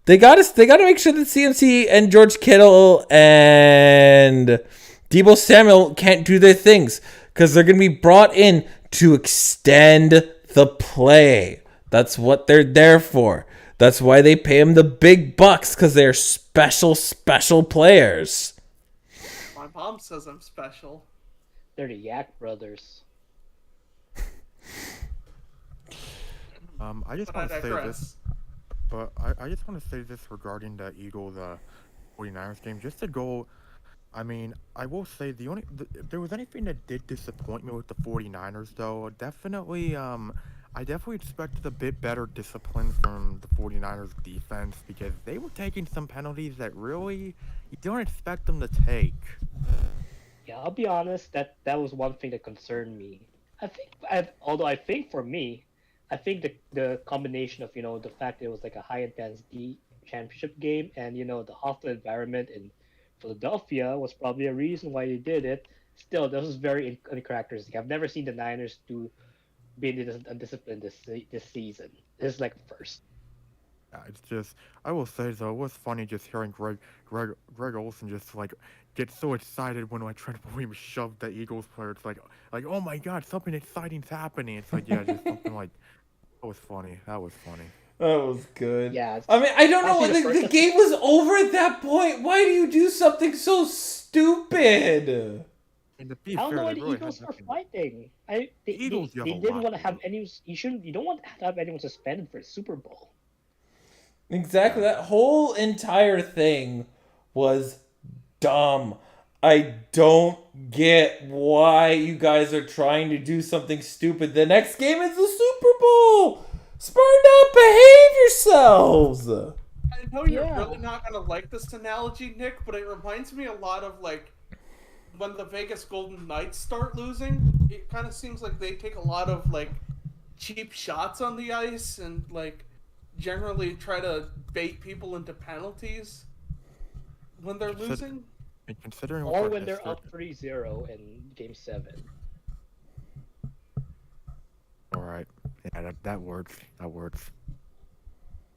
They got to make sure that CMC and George Kittle and Deebo Samuel can't do their things, because they're going to be brought in to extend the play. That's what they're there for. That's why they pay them the big bucks, because they're special players. My mom says I'm special. They're the Yak brothers. I just want to say this. But I just want to say this regarding the Eagles 49ers game. Just to go, I mean, I will say if there was anything that did disappoint me with the 49ers, though, I definitely expected a bit better discipline from the 49ers defense because they were taking some penalties that really you don't expect them to take. Yeah, I'll be honest. That was one thing that concerned me. Although I think for me, I think the combination of the fact that it was like a high intensity championship game and the hostile environment in Philadelphia was probably a reason why they did it. Still, this was very uncharacteristic. I've never seen the Niners be undisciplined this season. This is like first. It's just, I will say though, it was funny just hearing Greg Olson just like get so excited when like Trent Williams shoved the Eagles player. It's like oh my god, something exciting's happening. It's like yeah, just something like that was funny. That was funny. That was good. Yeah. I mean, I don't know. Honestly, The game was over at that point. Why do you do something so stupid? And to be I don't fair, know why they the really Eagles had are nothing. fighting. Eagles, you have they a didn't lot want to to have do. any. You don't want to have anyone suspended for the Super Bowl. Exactly. That whole entire thing was dumb. I don't get why you guys are trying to do something stupid. The next game is the Super Bowl. Smarten up, behave yourselves. I know you're Yeah. really not gonna like this analogy, Nick, but it reminds me a lot of like when the Vegas Golden Knights start losing. It kind of seems like they take a lot of like cheap shots on the ice and like generally try to bait people into penalties when they're losing. And considering what Or our when they're history- up 3-0 in Game 7. All right, yeah, that works. That works.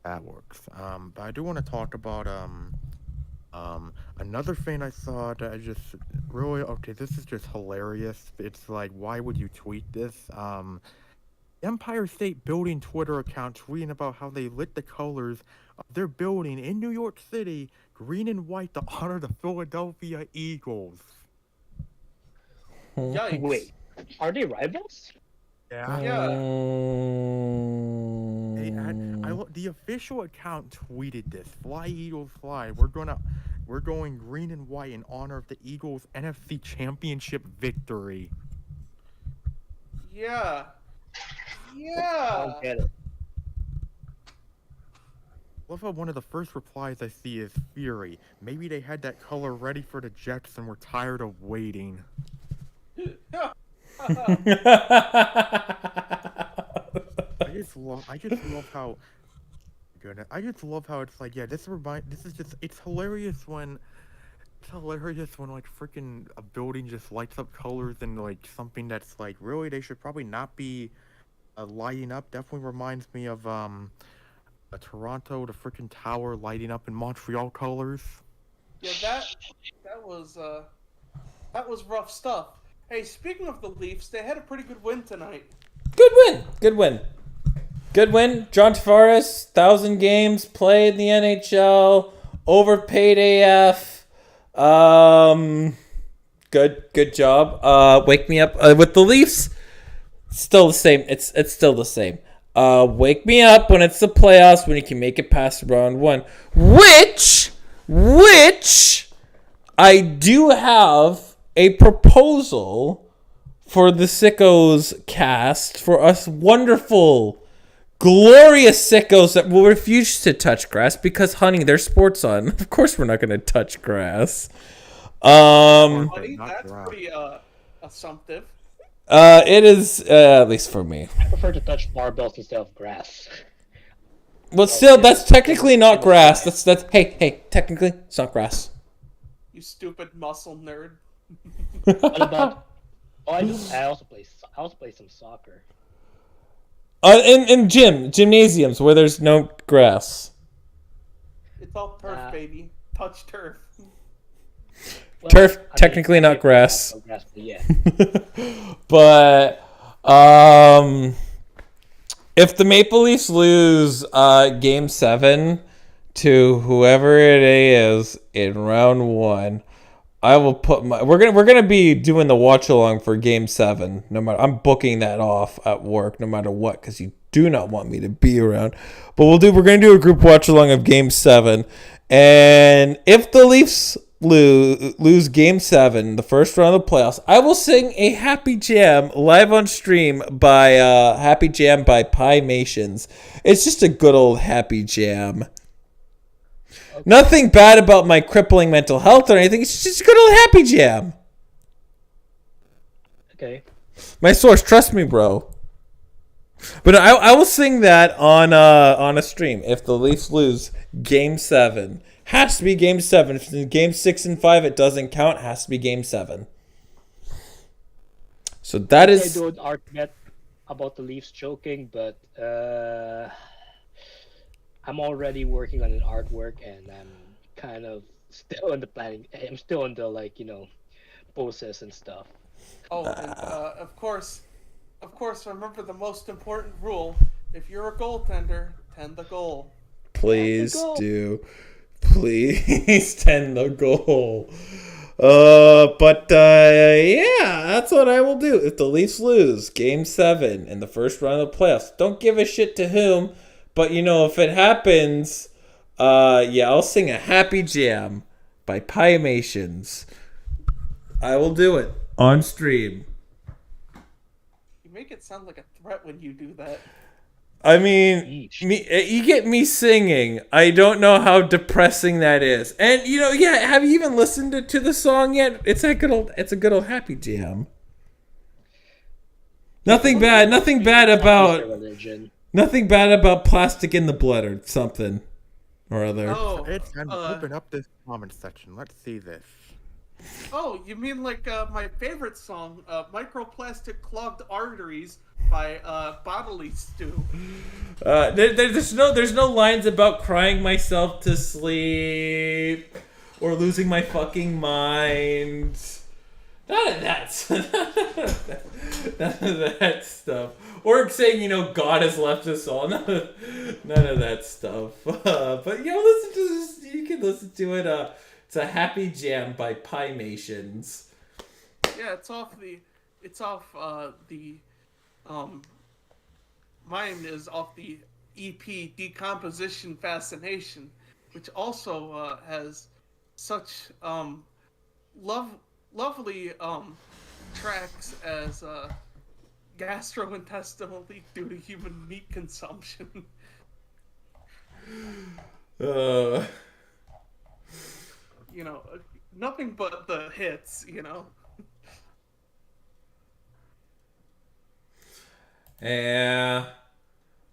That works. But I do want to talk about another thing I saw that I just really okay. This is just hilarious. It's like, why would you tweet this? Empire State Building Twitter account tweeting about how they lit the colors of their building in New York City green and white to honor the Philadelphia Eagles. Yikes! Wait, are they rivals? Yeah. Yeah. The official account tweeted this. Fly Eagles fly. We're going green and white in honor of the Eagles' NFC Championship victory. Yeah. I Yeah. don't get it. Love how one of the first replies I see is Fury. Maybe they had that color ready for the Jets and were tired of waiting. I just love how good. I just love how it's like, yeah, it's hilarious when like freaking a building just lights up colors and like something that's like really they should probably not be lighting up. Definitely reminds me of Toronto, the freaking tower lighting up in Montreal colors. Yeah, that was rough stuff. Hey, speaking of the Leafs, they had a pretty good win tonight. Good win. Good win. Good win. John Tavares, 1,000 games played in the NHL, overpaid AF. Good job. Wake me up with the Leafs. Still the same. It's still the same. Wake me up when it's the playoffs when you can make it past round one. Which I do have a proposal for the Sickos cast for us wonderful, glorious sickos that will refuse to touch grass because, honey, there's sports on. Of course we're not going to touch grass. Buddy, not that's dry. pretty assumptive. It is, at least for me. I prefer to touch barbells instead of grass. Well, still, that's technically not grass. That's hey, technically, it's not grass. You stupid muscle nerd. What about? Oh, I also play some soccer. In gymnasiums where there's no grass. It's all turf, baby. Touch turf. Well, Turf, I mean, technically I not play grass. grass, but yeah. But if the Maple Leafs lose Game 7 to whoever it is in round 1, I will put my we're gonna be doing the watch along for Game 7. No matter, I'm booking that off at work no matter what, because you do not want me to be around. But we're going to do a group watch along of Game 7. And if the Leafs lose Game 7, the first round of the playoffs, I will sing a Happy Jam live on stream by Happy Jam by Pymations. It's just a good old Happy Jam. Okay. Nothing bad about my crippling mental health or anything. It's just a good old Happy Jam. Okay. My source, trust me, bro. But I will sing that on a stream if the Leafs lose Game 7. Has to be Game 7. If it's in Game 6 and 5, it doesn't count. Has to be Game 7. So that is... I do an argument about the Leafs choking, but I'm already working on an artwork, and I'm kind of still in the planning. I'm still in the poses and stuff. Oh, and of course, remember the most important rule. If you're a goaltender, tend the goal. Please do. Please tend the goal. Yeah, that's what I will do. If the Leafs lose Game 7 in the first round of the playoffs, don't give a shit to whom. But, if it happens, I'll sing a Happy Jam by Pymations. I will do it on stream. You make it sound like a threat when you do that. I mean, you get me singing. I don't know how depressing that is. And, have you even listened to the song yet? It's a good old Happy Jam. Nothing bad about Plastic in the Blood or something or other. Oh, open up this comment section. Let's see this. Oh, you mean like my favorite song, Microplastic Clogged Arteries by Bodily Stew. There's no lines about crying myself to sleep or losing my fucking mind. None of that stuff. Or saying, God has left us all. None of that stuff. But listen to this. You can listen to it. It's a Happy Jam by Pymations. Yeah, mine is off the EP Decomposition Fascination, which also has such lovely tracks as Gastrointestinal Leak Due to Human Meat Consumption. Nothing but the hits, Yeah,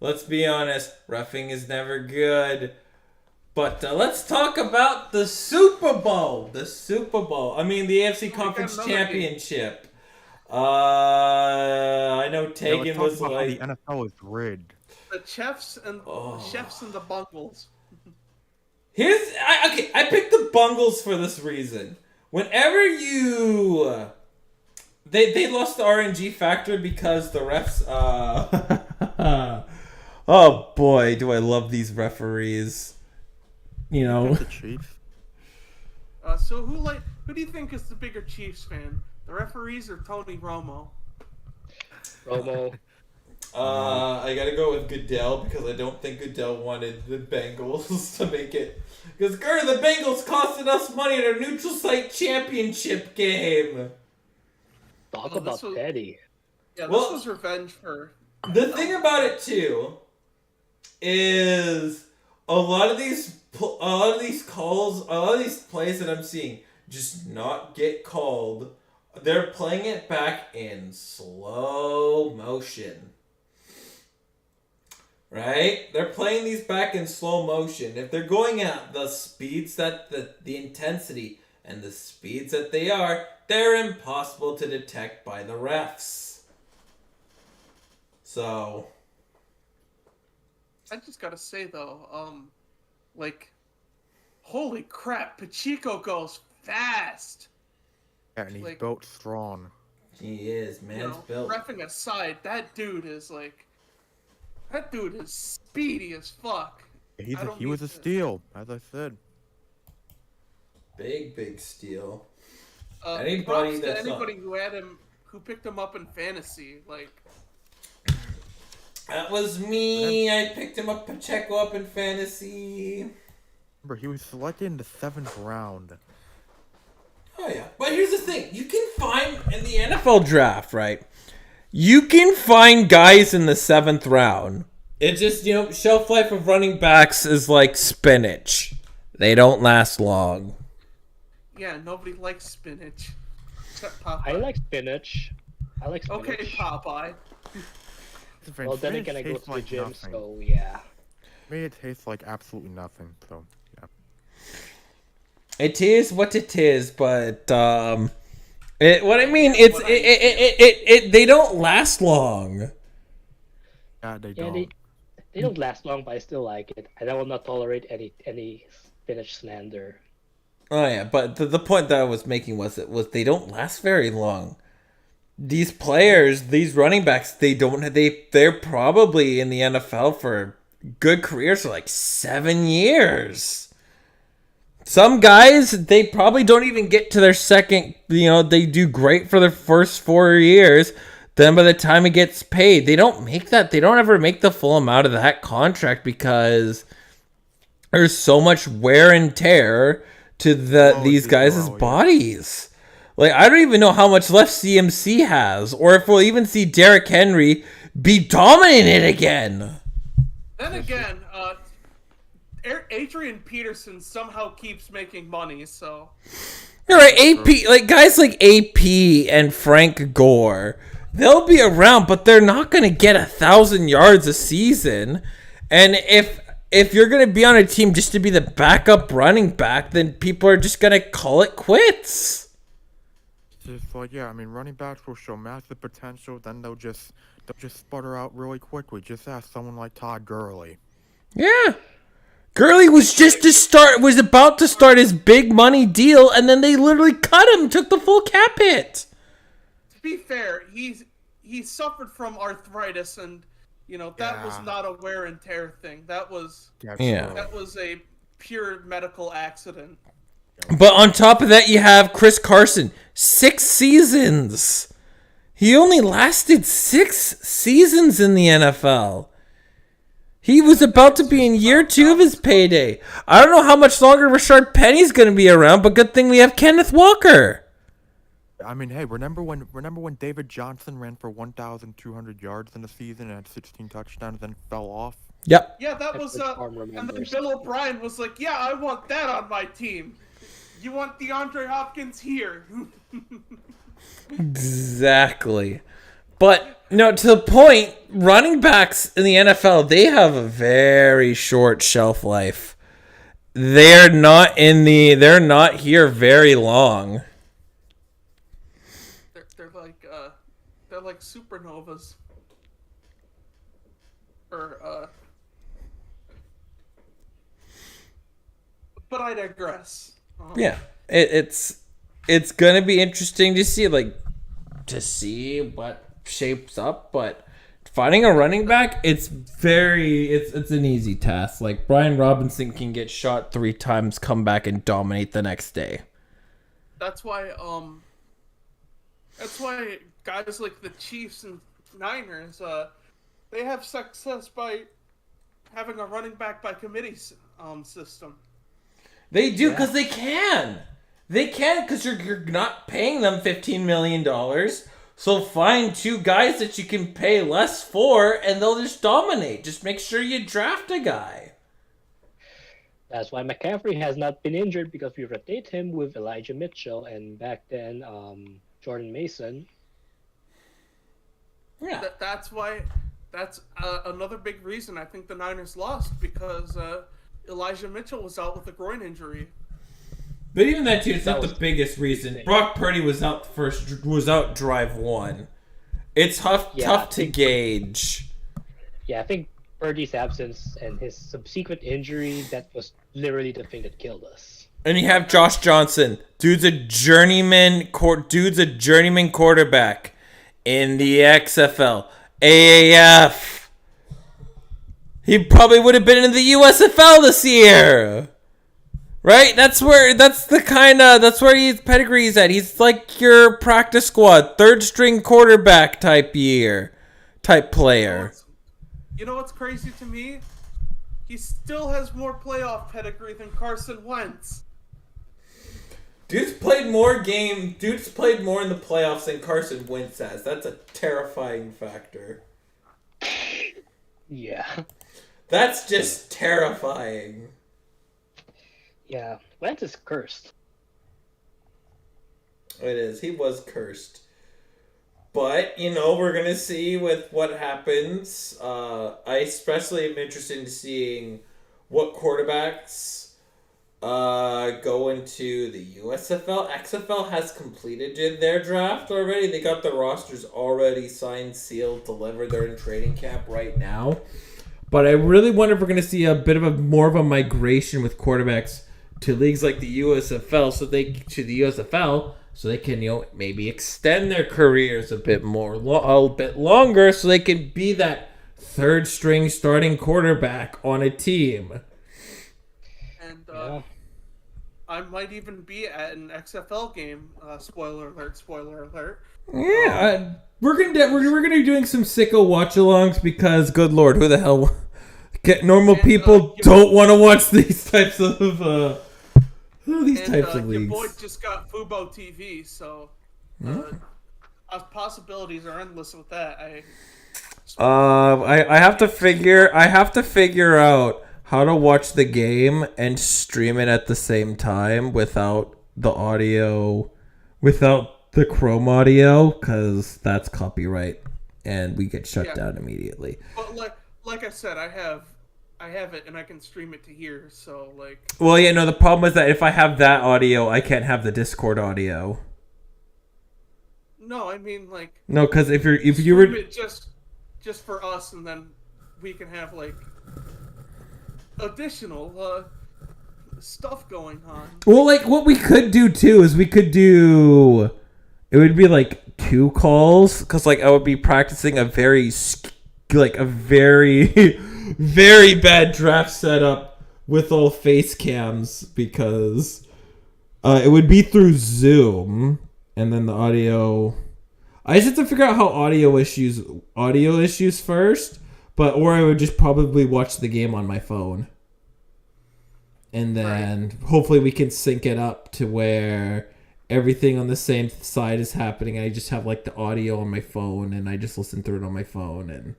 let's be honest, roughing is never good. But let's talk about the Super Bowl. The Super Bowl. I mean, the AFC Conference Championship. I know Tegan was like... The NFL is rigged. The chefs and the Bungles. I picked the Bungles for this reason. Whenever you... They lost the RNG factor because the refs... oh boy, do I love these referees. The Chiefs. So who do you think is the bigger Chiefs fan? The referees or Tony Romo? Romo. I gotta go with Goodell because I don't think Goodell wanted the Bengals to make it. Because the Bengals costed us money at our neutral site championship game. Talk about petty. Yeah, this was revenge for... The thing about it, too, is a lot of these calls, a lot of these plays that I'm seeing just not get called. They're playing it back in slow motion. Right? They're playing these back in slow motion. If they're going at the speeds that the intensity and the speeds that they are, they're impossible to detect by the refs. So, I just gotta say though, holy crap, Pacheco goes fast. Yeah, and he's built strong. He is, man's built. Reffing aside, that dude is speedy as fuck. He was a steal, as I said. Big steal. Anybody who had him, who picked him up in fantasy, That was me. I picked him up, Pacheco up in fantasy. Remember, he was selected in the 7th round. Oh yeah, but here's the thing: you can find in the NFL draft, right? You can find guys in the 7th round. It's just, shelf life of running backs is like spinach. They don't last long. Yeah, nobody likes spinach. Except Popeye. I like spinach. Okay, Popeye. Well, then again, I go to the like gym, nothing. so yeah. To me, it tastes like absolutely nothing. So yeah. It is what it is, but they don't last long. Yeah, they Yeah, don't. they don't last long, but I still like it, and I will not tolerate any spinach slander. Oh yeah, but the point that I was making was they don't last very long. These players, these running backs, they're probably in the NFL for good careers for like 7 years. Some guys, they probably don't even get to their second, they do great for their first 4 years. Then by the time it gets paid, they don't ever make the full amount of that contract because there's so much wear and tear to these guys' bodies. Like, I don't even know how much left CMC has, or if we'll even see Derrick Henry be dominated again. Then again, Adrian Peterson somehow keeps making money, so... You're right, AP, like, guys like AP and Frank Gore, they'll be around, but they're not going to get 1,000 yards a season. And if you're going to be on a team just to be the backup running back, then people are just going to call it quits. It's like, yeah, I mean, running backs will show massive potential, then they'll just sputter out really quickly. Just ask someone like Todd Gurley. Yeah. Gurley was was about to start his big money deal, and then they literally cut him, took the full cap hit. To be fair, he suffered from arthritis, and that was not a wear and tear thing. That was a pure medical accident. But on top of that, you have Chris Carson. 6 seasons. He only lasted 6 seasons in the NFL. He was about to be in year 2 of his payday. I don't know how much longer Rashard Penny's going to be around, but good thing we have Kenneth Walker. I mean, hey, remember when David Johnson ran for 1,200 yards in a season and had 16 touchdowns, then fell off? Yep. Yeah, that was and then Bill O'Brien was like, "Yeah, I want that on my team. You want DeAndre Hopkins here." Exactly. But, to the point, running backs in the NFL, they have a very short shelf life. They're not here very long. They're like supernovas. But I digress. Yeah, it's gonna be interesting to see what shapes up, but finding a running back, it's an easy task. Like, Brian Robinson can get shot 3 times, come back and dominate the next day. That's why guys like the Chiefs and Niners, they have success by having a running back by committee system. They do, because they can. They can, because you're not paying them $15 million. So find 2 guys that you can pay less for, and they'll just dominate. Just make sure you draft a guy. That's why McCaffrey has not been injured, because we rotate him with Elijah Mitchell and back then Jordan Mason. Yeah. That's another big reason I think the Niners lost, because Elijah Mitchell was out with a groin injury. But even that too, it's not the biggest reason. Brock Purdy was out drive 1. It's tough to gauge. Yeah, I think Purdy's absence and his subsequent injury, that was literally the thing that killed us. And you have Josh Johnson. Dude's a journeyman quarterback in the XFL. AAF. He probably would have been in the USFL this year. Right? That's where his pedigree's at. He's like your practice squad, 3rd string quarterback type player. You know what's crazy to me? He still has more playoff pedigree than Carson Wentz. Dude's played more in the playoffs than Carson Wentz has. That's a terrifying factor. Yeah. That's just terrifying. Yeah. Wentz is cursed. It is. He was cursed. But, we're going to see with what happens. I especially am interested in seeing what quarterbacks go into the USFL. XFL has completed their draft already. They got the rosters already signed, sealed, delivered. They're in training camp right now. But I really wonder if we're going to see a bit of more of a migration with quarterbacks to leagues like the USFL, so they can maybe extend their careers a bit longer, so they can be that third string starting quarterback on a team. And Yeah. I might even be at an XFL game. Spoiler alert! Spoiler alert! Yeah, we're gonna be doing some sicko watch-alongs because, good lord, who the hell? Normal people don't want to watch these types of leagues. Your boy just got Fubo TV, so possibilities are endless with that. I have to figure out how to watch the game and stream it at the same time without the audio, without the Chrome audio, because that's copyright and we get shut down immediately. But like I said, I have it and I can stream it to here, so like. Well, yeah, no, the problem is that if I have that audio, I can't have the Discord audio. No, I mean like. No, because if you were were it just for us, and then we can have like additional stuff going on. Well, like what we could do too is it would be like 2 calls, because like I would be practicing a very very bad draft setup with all face cams, because it would be through Zoom, and then the audio. I just have to figure out how audio issues first, or I would just probably watch the game on my phone. And then hopefully we can sync it up to where everything on the same side is happening. I just have like the audio on my phone and I just listen through it on my phone and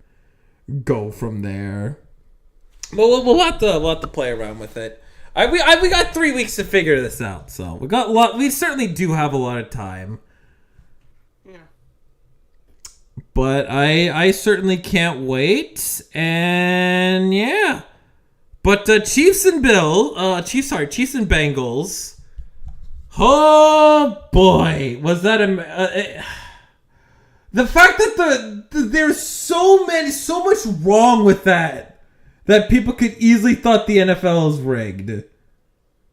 go from there. But we'll have to play around with it. We got 3 weeks to figure this out, so we certainly do have a lot of time. Yeah. But I certainly can't wait, and yeah. But Chiefs and Bengals. Oh boy, was that the fact that there's so much wrong with that people could easily thought the NFL is rigged.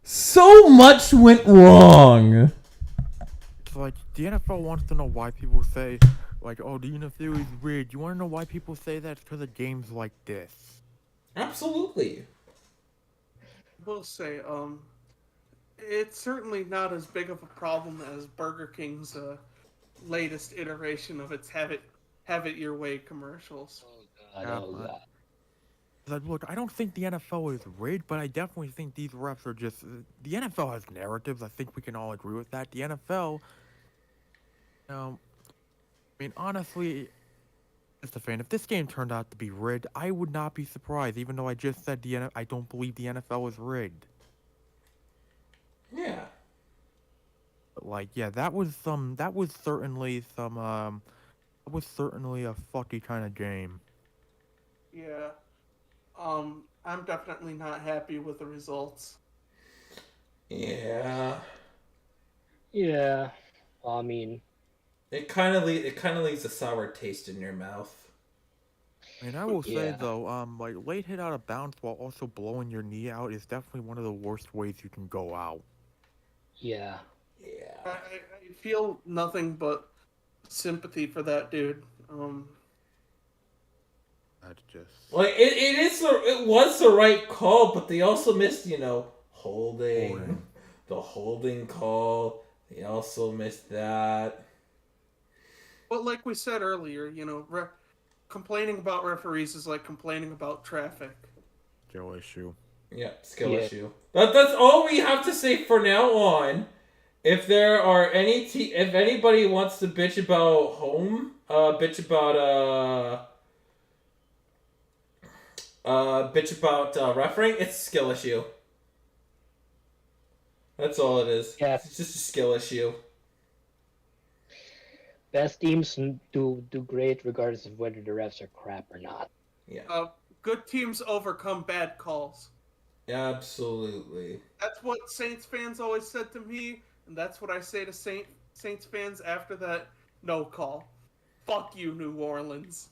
So much went wrong. It's like the NFL wants to know why people say, like, oh, the NFL is rigged. You want to know why people say that? It's because of games like this. Absolutely. I will say, it's certainly not as big of a problem as Burger King's latest iteration of its "Have It Your Way" commercials. Like, look, I don't think the NFL is rigged, but I definitely think these refs are just. The NFL has narratives. I think we can all agree with that. The NFL, I mean, honestly, as a fan, if this game turned out to be rigged, I would not be surprised. Even though I just said I don't believe the NFL is rigged. Yeah. But like, yeah, that was certainly a fucky kind of game. Yeah. I'm definitely not happy with the results. Yeah. Yeah. I mean, it kind of leaves a sour taste in your mouth. I mean, I will say though, like late hit out of bounds while also blowing your knee out is definitely one of the worst ways you can go out. Yeah. Yeah. I feel nothing but sympathy for that dude. That's just like it was the right call, but they also missed, holding. The holding call. They also missed that. But like we said earlier, complaining about referees is like complaining about traffic. Skill issue. Yeah, skill Yeah. issue. That's all we have to say for now on. If there are if anybody wants to bitch about refereeing, it's a skill issue. That's all it is. Yeah. It's just a skill issue. Best teams do great regardless of whether the refs are crap or not. Yeah. Good teams overcome bad calls. Absolutely. That's what Saints fans always said to me, and that's what I say to Saints fans after that no call. Fuck you, New Orleans.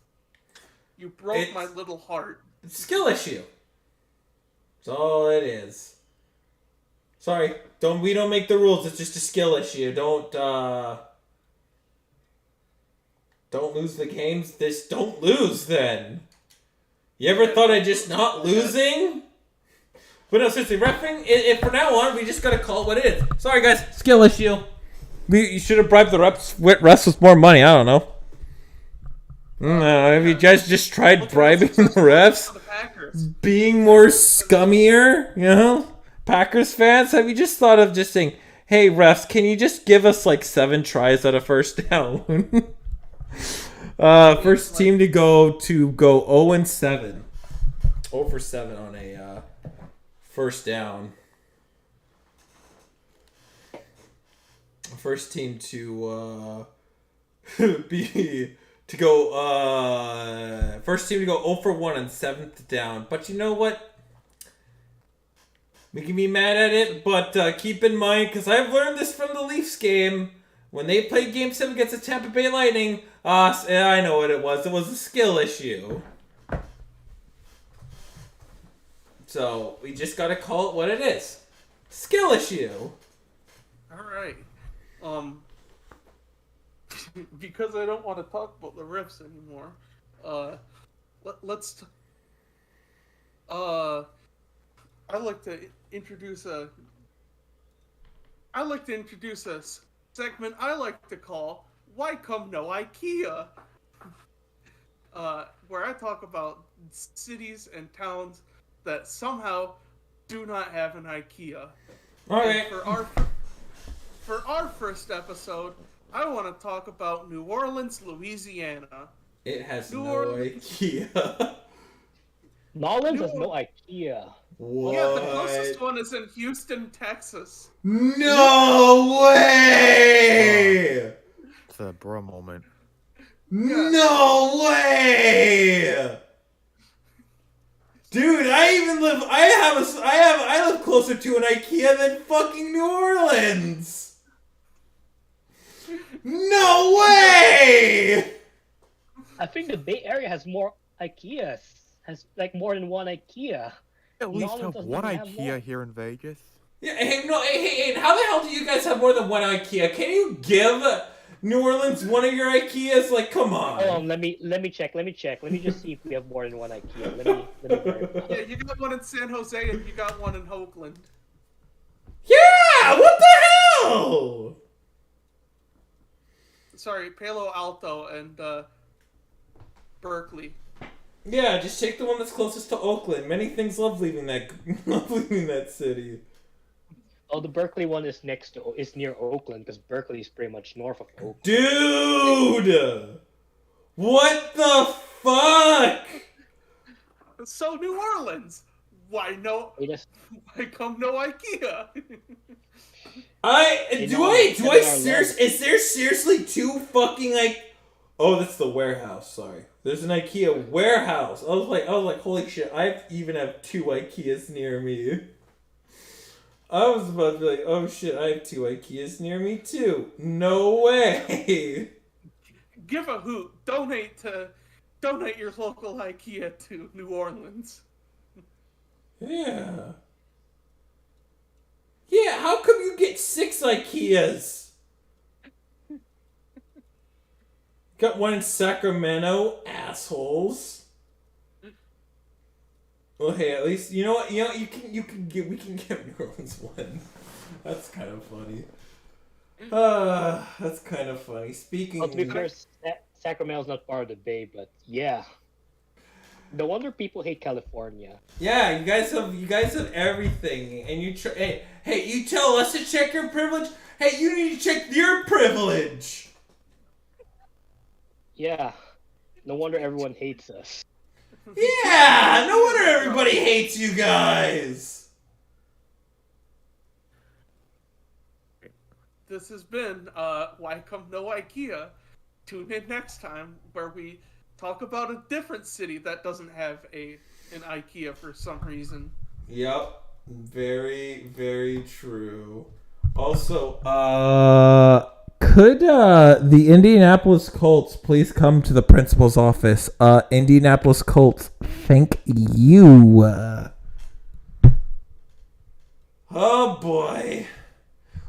You broke my little heart. It's a skill issue. That's all it is. Sorry, we don't make the rules. It's just a skill issue. Don't lose the games. Don't lose then. You ever thought of just not losing? But no, seriously, reffing. If from now on we just gotta call it what it is. Sorry, guys, skill issue. You should have bribed the refs with more money. I don't know. Have you guys just tried bribing the refs? Being more scummier, you know? Packers fans, have you just thought of just saying, "Hey refs, can you just give us like 7 tries at a first down?" First team to go 0-7. 0 for 7 on a first down. First team to first team to go 0 for 1 on 7th down. But you know what? We can be mad at it, but keep in mind, because I've learned this from the Leafs game, when they played Game 7 against the Tampa Bay Lightning, I know what it was. It was a skill issue. So, we just gotta call it what it is. Skill issue. Alright. Because I don't want to talk about the refs anymore, let's... I'd like to introduce a segment I like to call "Why Come No IKEA," where I talk about cities and towns that somehow do not have an IKEA. Okay. For our first episode, I want to talk about New Orleans, Louisiana. It has New no Orleans. IKEA. Nolans has no IKEA. What? Yeah, the closest one is in Houston, Texas. No way! It's a bro moment. No way! Dude, I live closer to an IKEA than fucking New Orleans. No way! I think the Bay Area has more IKEAs. Has like more than one IKEA. At least Nolans have doesn't one have IKEA one. here in Vegas. Yeah, hey, how the hell do you guys have more than one IKEA? Can you give New Orleans one of your IKEAs? Like, come on. Hold on, let me check. Let me just see if we have more than one IKEA. Let me verify. Yeah, you got one in San Jose and you got one in Oakland. Yeah, what the hell? Sorry, Palo Alto and Berkeley. Yeah, just take the one that's closest to Oakland. Many things love leaving that city. Oh, the Berkeley one is near Oakland because Berkeley is pretty much north of Oakland. Dude! What the fuck? So New Orleans, why come no IKEA? Is there seriously 2 fucking oh, that's the warehouse, sorry. There's an IKEA warehouse. I was like, holy shit, I even have 2 IKEAs near me. I was about to be like, oh shit, I have 2 IKEAs near me too. No way. Give a hoot. Donate your local IKEA to New Orleans. Yeah. Yeah, how come you get 6 IKEAs? Got one in Sacramento, assholes. Well, hey, at least you know what? We can give New Orleans one. That's kind of funny. That's kind of funny. Speaking. Well, to be fair, Sacramento's not part of the Bay, but yeah. No wonder people hate California. Yeah, you guys have everything, and hey, you tell us to check your privilege. Hey, you need to check your privilege. Yeah. No wonder everyone hates us. Yeah, no wonder everybody hates you guys. This has been Why Come No IKEA. Tune in next time where we talk about a different city that doesn't have an IKEA for some reason. Yep, very, very true. Also, could the Indianapolis Colts please come to the principal's office? Indianapolis Colts, thank you. Oh boy.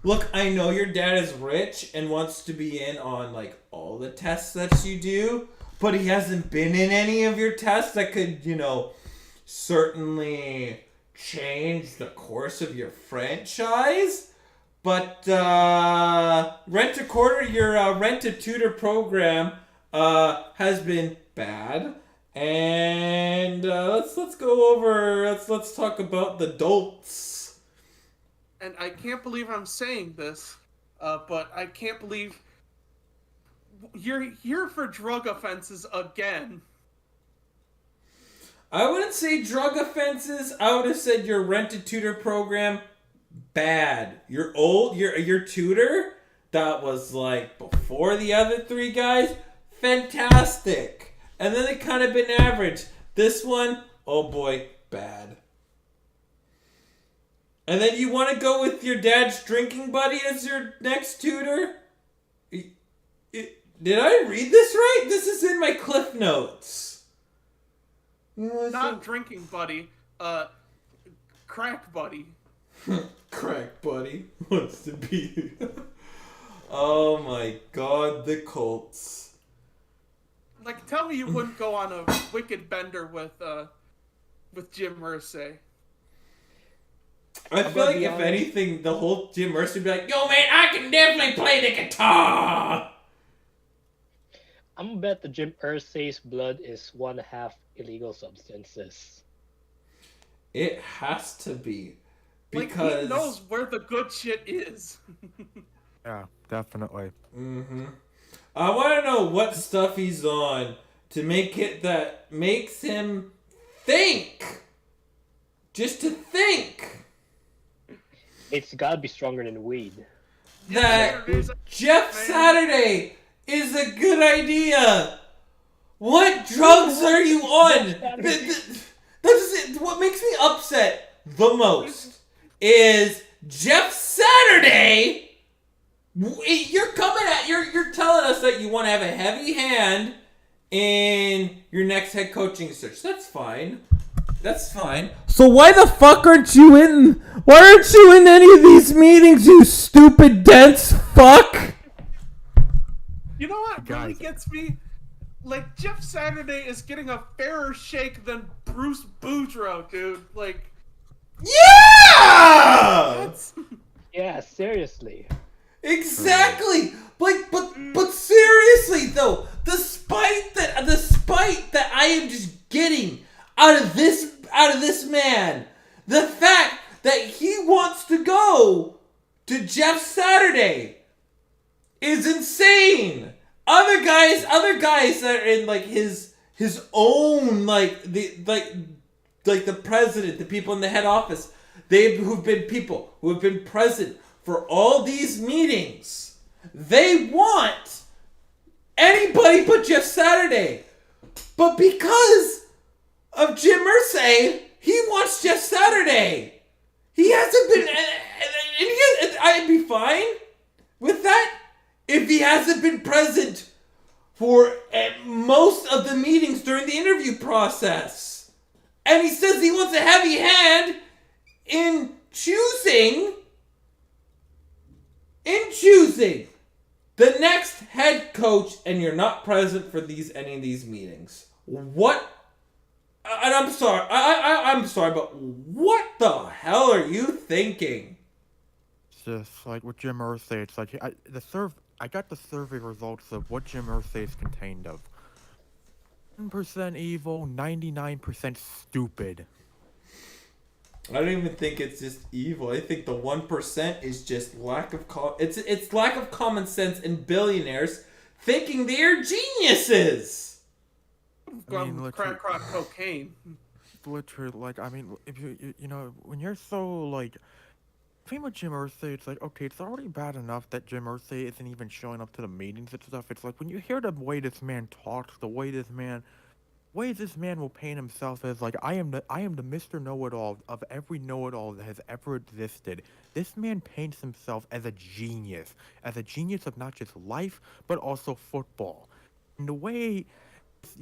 Look, I know your dad is rich and wants to be in on like all the tests that you do, but he hasn't been in any of your tests that could, certainly change the course of your franchise. But Rent a Quarter, your Rent a Tutor program has been bad. And let's go over. Let's talk about the Dolts. And I can't believe I'm saying this, but I can't believe you're here for drug offenses again. I wouldn't say drug offenses. I would have said your Rent a Tutor program bad. Your tutor that was like before the other three guys, fantastic. And then they kind of been average. This one, oh boy, bad. And then you want to go with your dad's drinking buddy as your next tutor? Did I read this right? This is in my Cliff Notes. Not drinking buddy, crack buddy. Crack buddy wants to be. Oh my god, the Colts. Like, tell me you wouldn't go on a wicked bender with Jim Irsay. I feel like if anything, the whole Jim Irsay would be like, yo man, I can definitely play the guitar! I'm gonna bet the Jim Irsay's blood is 1/2 illegal substances. It has to be. Because... Like, he knows where the good shit is. Yeah, definitely. Mm-hmm. I want to know what stuff he's on to make it that makes him think. Just to think. It's gotta be stronger than weed. That Jeff Saturday is a good idea. What drugs are you on? What makes me upset the most is Jeff Saturday. You're telling us that you want to have a heavy hand in your next head coaching search. That's fine. So why the fuck aren't you in? Why aren't you in any of these meetings, you stupid dense fuck? You know what really gets me? Like, Jeff Saturday is getting a fairer shake than Bruce Boudreaux, dude. Like, yeah! Yeah, seriously. Exactly. But seriously though, the spite that I am just getting out of this man, the fact that he wants to go to Jeff Saturday is insane. Other guys that are in like his own like the president, the people in the head office, who've been present for all these meetings. They want anybody but Jeff Saturday. But because of Jim Irsay, he wants Jeff Saturday. He hasn't been, and I'd be fine with that if he hasn't been present for most of the meetings during the interview process. And he says he wants a heavy hand in choosing the next head coach, and you're not present for any of these meetings. What? And I'm sorry. I'm sorry, but what the hell are you thinking? just like with Jim Irsay. It's like I got the survey results of what Jim Irsay is contained of. 1% evil, 99% stupid. I don't even think it's just evil. I think the 1% is just lack of it's lack of common sense in billionaires thinking they're geniuses. Crack cocaine. Literally, like, I mean, if you know, when you're so, like, thing with Jim Irsay, it's like, okay, it's already bad enough that Jim Irsay isn't even showing up to the meetings and stuff. It's like, when you hear the way this man talks, the way this man will paint himself as, like, I am the Mr. Know-It-All of every know-it-all that has ever existed. This man paints himself as a genius of not just life, but also football. And the way,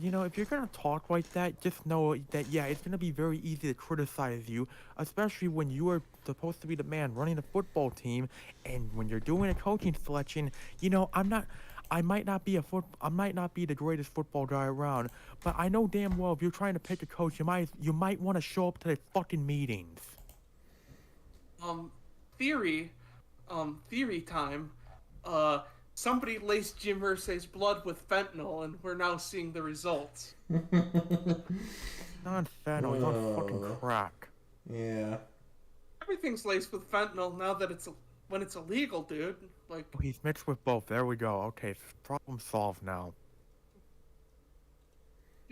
you know, if you're gonna talk like that, just know that, yeah, it's gonna be very easy to criticize you, especially when you are supposed to be the man running a football team, and when you're doing a coaching selection, you know, I might not be the greatest football guy around, but I know damn well if you're trying to pick a coach, you might want to show up to the fucking meetings. Theory time. Somebody laced Jim Irsay's blood with fentanyl, and we're now seeing the results. Not fentanyl, he's on fucking crack. Yeah. Everything's laced with fentanyl now that when it's illegal, dude. Like, Oh, he's mixed with both. There we go. Okay, problem solved now.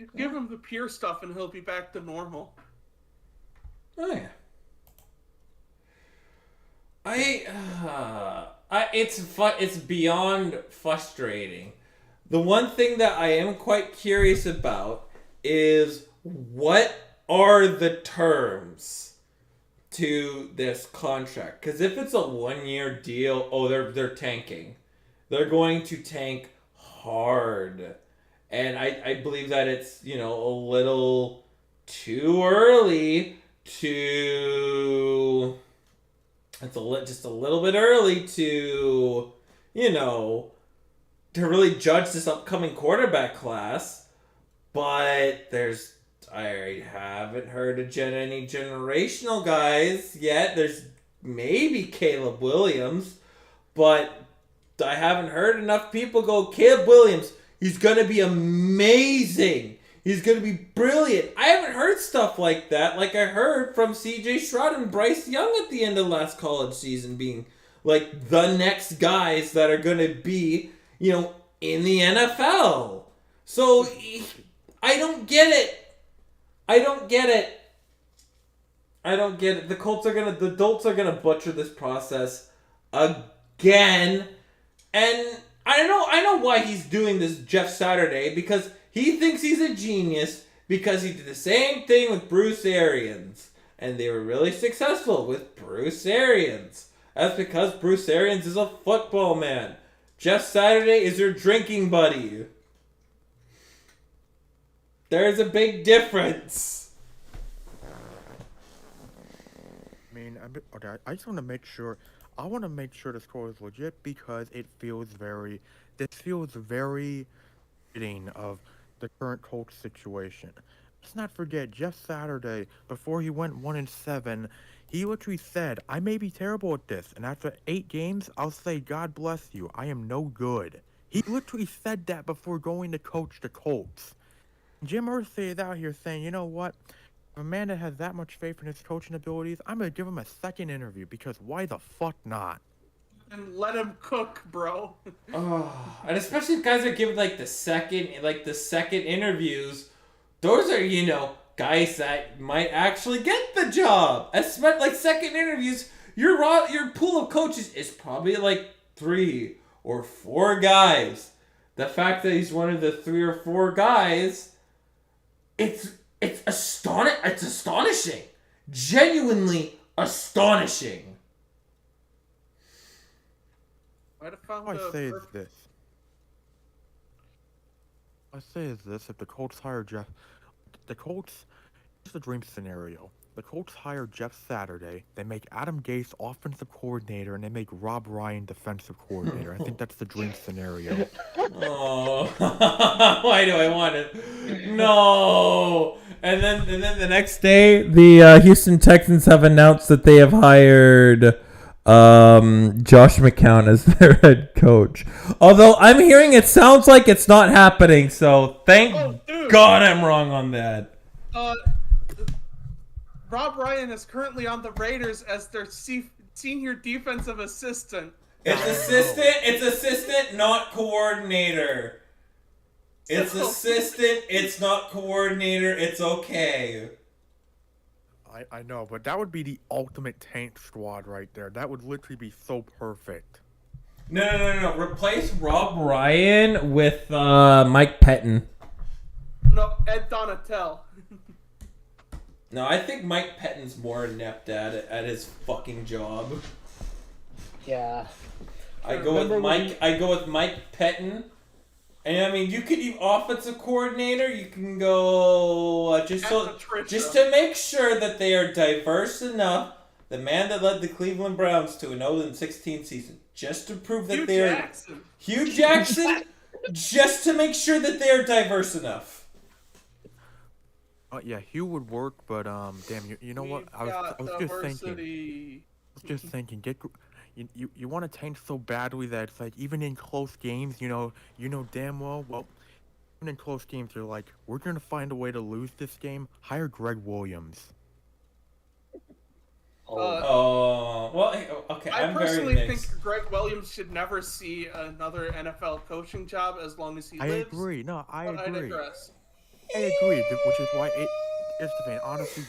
you give him the pure stuff, and he'll be back to normal. Oh yeah. It's beyond frustrating. The one thing that I am quite curious about is what are the terms to this contract? Because if it's a 1-year deal, they're tanking. They're going to tank hard. And I believe that it's, you know, a little too early to... just a little bit early to, you know, to really judge this upcoming quarterback class. But I haven't heard of any generational guys yet. There's maybe Caleb Williams, but I haven't heard enough people go, Caleb Williams, he's going to be amazing. He's going to be brilliant. I haven't heard stuff like that. Like I heard from CJ Stroud and Bryce Young at the end of last college season being like the next guys that are going to be, you know, in the NFL. So I don't get it. The Dolts are going to butcher this process again. And I know why he's doing this Jeff Saturday, because he thinks he's a genius because he did the same thing with Bruce Arians. And they were really successful with Bruce Arians. That's because Bruce Arians is a football man. Jeff Saturday is your drinking buddy. There's a big difference. I mean, okay, I just want to make sure. I want to make sure the score is legit because this feels very fitting of the current Colts situation. Let's not forget, Jeff Saturday, before he went 1-7, he literally said, I may be terrible at this, and after 8 games, I'll say, God bless you, I am no good. He literally said that before going to coach the Colts. Jim Irsay is out here saying, you know what? If a man that has that much faith in his coaching abilities, I'm going to give him a second interview, because why the fuck not? And let him cook, bro. Oh, and especially if guys are giving the second interviews, those are, you know, guys that might actually get the job. Especially second interviews, your pool of coaches is probably 3 or 4 guys. The fact that he's one of the 3 or 4 guys, it's astonishing. Genuinely astonishing. Might have found All I say is this: if the Colts hire Jeff, here's the dream scenario. The Colts hire Jeff Saturday, they make Adam Gase offensive coordinator, and they make Rob Ryan defensive coordinator. I think that's the dream scenario. Oh, why do I want it? No. And then the next day, the Houston Texans have announced that they have hired Josh McCown as their head coach. Although I'm hearing it sounds like it's not happening, so thank God I'm wrong on that. Rob Ryan is currently on the Raiders as their senior defensive assistant. It's assistant, not coordinator. It's assistant, it's not coordinator, it's okay. I know, but that would be the ultimate tank squad right there. That would literally be so perfect. No. Replace Rob Ryan with Mike Pettin. No, Ed Donatel. No, I think Mike Pettin's more inept at his fucking job. Yeah. I go with Mike Pettin. And I mean, you could do offensive coordinator. You can go just to make sure that they are diverse enough. The man that led the Cleveland Browns to an 0-16 season, just to prove that they are Hugh Jackson, just to make sure that they are diverse enough. Yeah, Hugh would work, but damn, you know what? I was just thinking, you want to tank so badly that it's like even in close games, you know damn well, even in close games, you're like, we're gonna find a way to lose this game. Hire Greg Williams. Okay. I personally think Greg Williams should never see another NFL coaching job as long as he lives. I agree. No, I agree. I digress. I agree, which is why here's the thing. Honestly,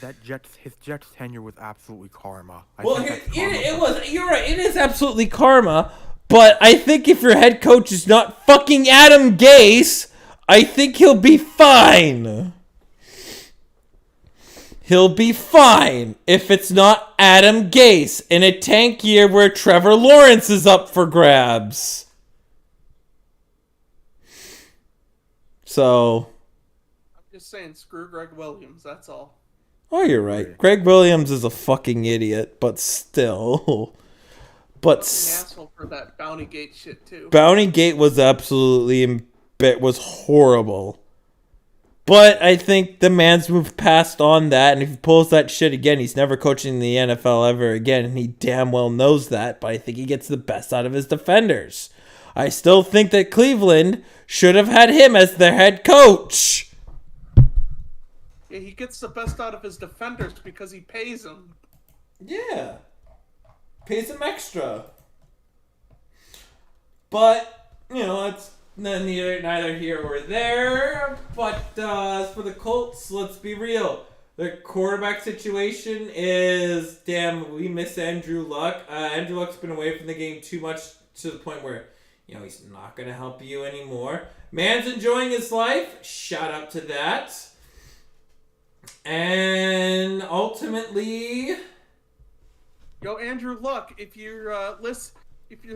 his Jets tenure was absolutely karma. You're right. It is absolutely karma. But I think if your head coach is not fucking Adam Gase, I think he'll be fine. He'll be fine if it's not Adam Gase in a tank year where Trevor Lawrence is up for grabs. So... Just saying, screw Greg Williams, that's all. Oh, you're right. Greg Williams is a fucking idiot, but still. An asshole for that Bounty Gate shit, too. Bounty Gate was was horrible. But I think the man's moved past on that, and if he pulls that shit again, he's never coaching the NFL ever again, and he damn well knows that, but I think he gets the best out of his defenders. I still think that Cleveland should have had him as their head coach. Yeah, he gets the best out of his defenders because he pays them. Yeah. Pays them extra. But, it's neither here or there. But as for the Colts, let's be real. The quarterback situation is, we miss Andrew Luck. Andrew Luck's been away from the game too much to the point where, he's not going to help you anymore. Man's enjoying his life. Shout out to that. And ultimately, Andrew Luck, if you're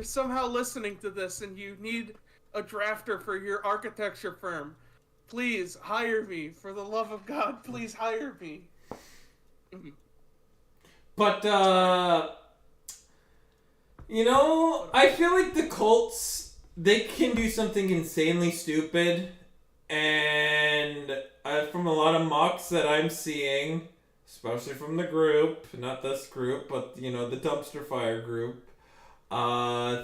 somehow listening to this and you need a drafter for your architecture firm, please hire me. For the love of God, please hire me. But I feel like the Colts, they can do something insanely stupid, and from a lot of mocks that I'm seeing, especially from the group, not this group, but the dumpster fire group,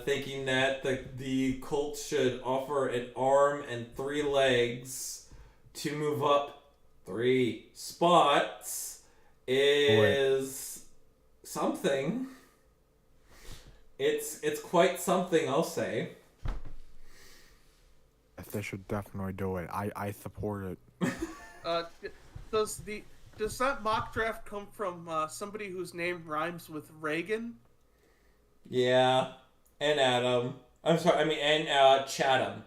thinking that the Colts should offer an arm and 3 legs to move up 3 spots is something. It's quite something, I'll say. They should definitely do it. I support it. Does that mock draft come from somebody whose name rhymes with Reagan? Yeah, and Adam. I'm sorry. And Chatham.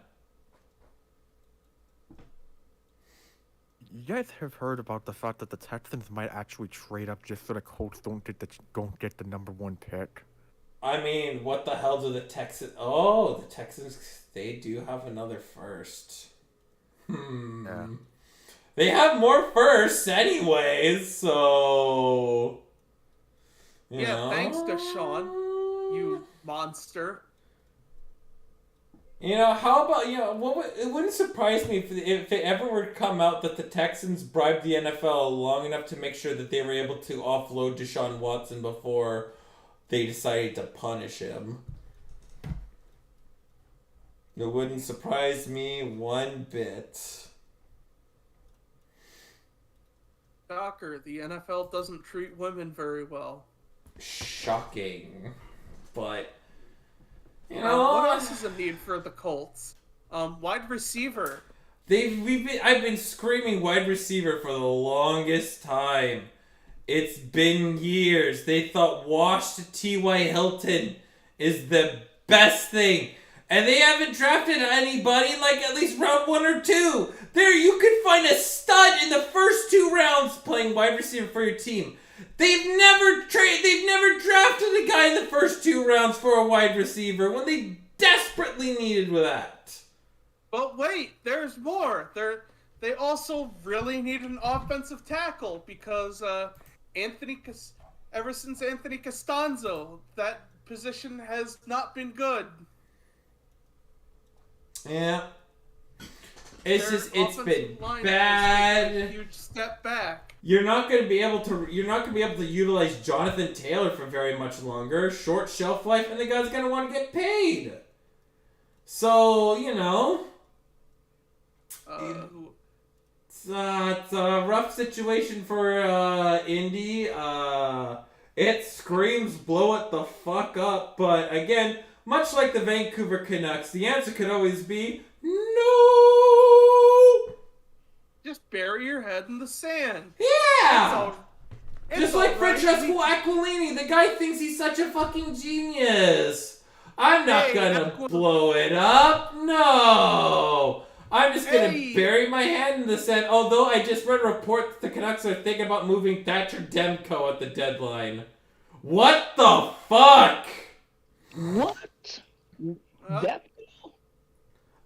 You guys have heard about the fact that the Texans might actually trade up just so the Colts don't get the number 1 pick. What the hell do the Texans... Oh, the Texans, they do have another first. Yeah. They have more firsts anyways, so... Thanks to Sean, you monster. How about, it wouldn't surprise me if it ever were to come out that the Texans bribed the NFL long enough to make sure that they were able to offload Deshaun Watson before they decided to punish him. It wouldn't surprise me one bit. Shocker, the NFL doesn't treat women very well. Shocking. But, you What know, else is a need for the Colts? Wide receiver. I've been screaming wide receiver for the longest time. It's been years. They thought washed T.Y. Hilton is the best thing. And they haven't drafted anybody in like at least round 1 or 2. There, you could find a stud in the first 2 rounds playing wide receiver for your team. They've never drafted a guy in the first 2 rounds for a wide receiver when they desperately needed that. But wait, there's more. They also really need an offensive tackle because ever since Anthony Costanzo, that position has not been good. Yeah. It's been line bad. has taken a huge step back. You're not gonna be able to utilize Jonathan Taylor for very much longer. Short shelf life, and the guy's gonna want to get paid. So, you know, it's a rough situation for Indy. It screams blow it the fuck up, but again, much like the Vancouver Canucks, the answer could always be no. Just bury your head in the sand. Yeah. Just like right. Francesco Aquilini, the guy thinks he's such a fucking genius. I'm not gonna blow it up. No. I'm just gonna bury my head in the sand. Although I just read a report that the Canucks are thinking about moving Thatcher Demko at the deadline. What the fuck? What? That?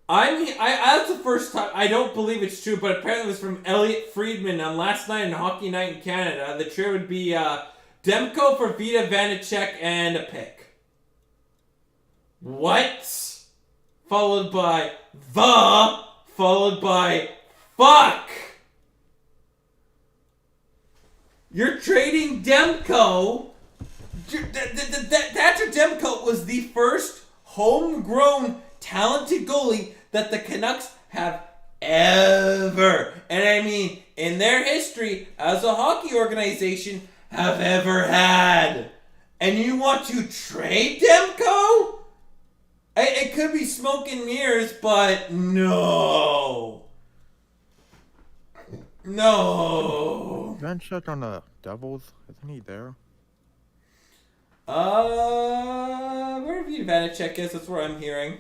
That's the first time. I don't believe it's true, but apparently it was from Elliot Friedman on Last Night in Hockey Night in Canada. The trade would be Demko for Vita Vanacek and a pick. What? Followed by fuck. You're trading Demko. Thatcher Demko was the first homegrown talented goalie that the Canucks have ever, and I mean in their history as a hockey organization, have ever had. And you want to trade Demko? It could be smoke and mirrors, but no. Vanchuk on the Devils, isn't he there? Where Vita Vanacek is, that's where I'm hearing.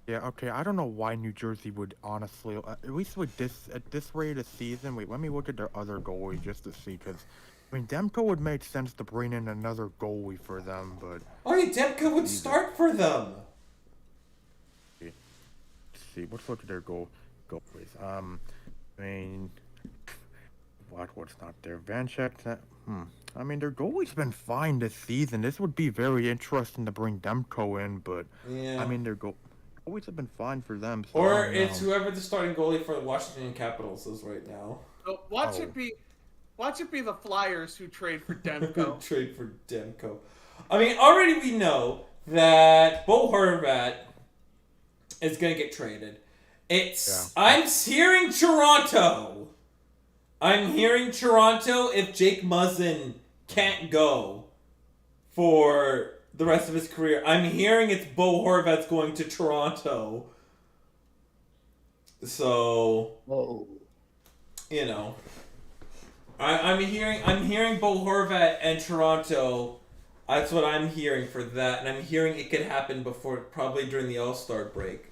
Yeah, okay, I don't know why New Jersey would honestly, at least with at this rate of season, wait, let me look at their other goalie just to see, because, I mean, Demko would make sense to bring in another goalie for them, but... Oh yeah, Demko would start for them! Let's see, let's look at their goalies. I mean... What's not there? Vanchek, I mean, their goalie's been fine this season. This would be very interesting to bring Demko in, but... Yeah. I mean, their goalies have been fine for them. So or it's whoever the starting goalie for the Washington Capitals is right now. Watch it be the Flyers who trade for Demko. Trade for Demko. I mean, already we know that Bo Horvat is going to get traded. I'm hearing Toronto. If Jake Muzzin can't go for the rest of his career. I'm hearing it's Bo Horvat's going to Toronto. So, Whoa. you know, I'm hearing Bo Horvat and Toronto. That's what I'm hearing for that, and I'm hearing it could happen probably during the All-Star break.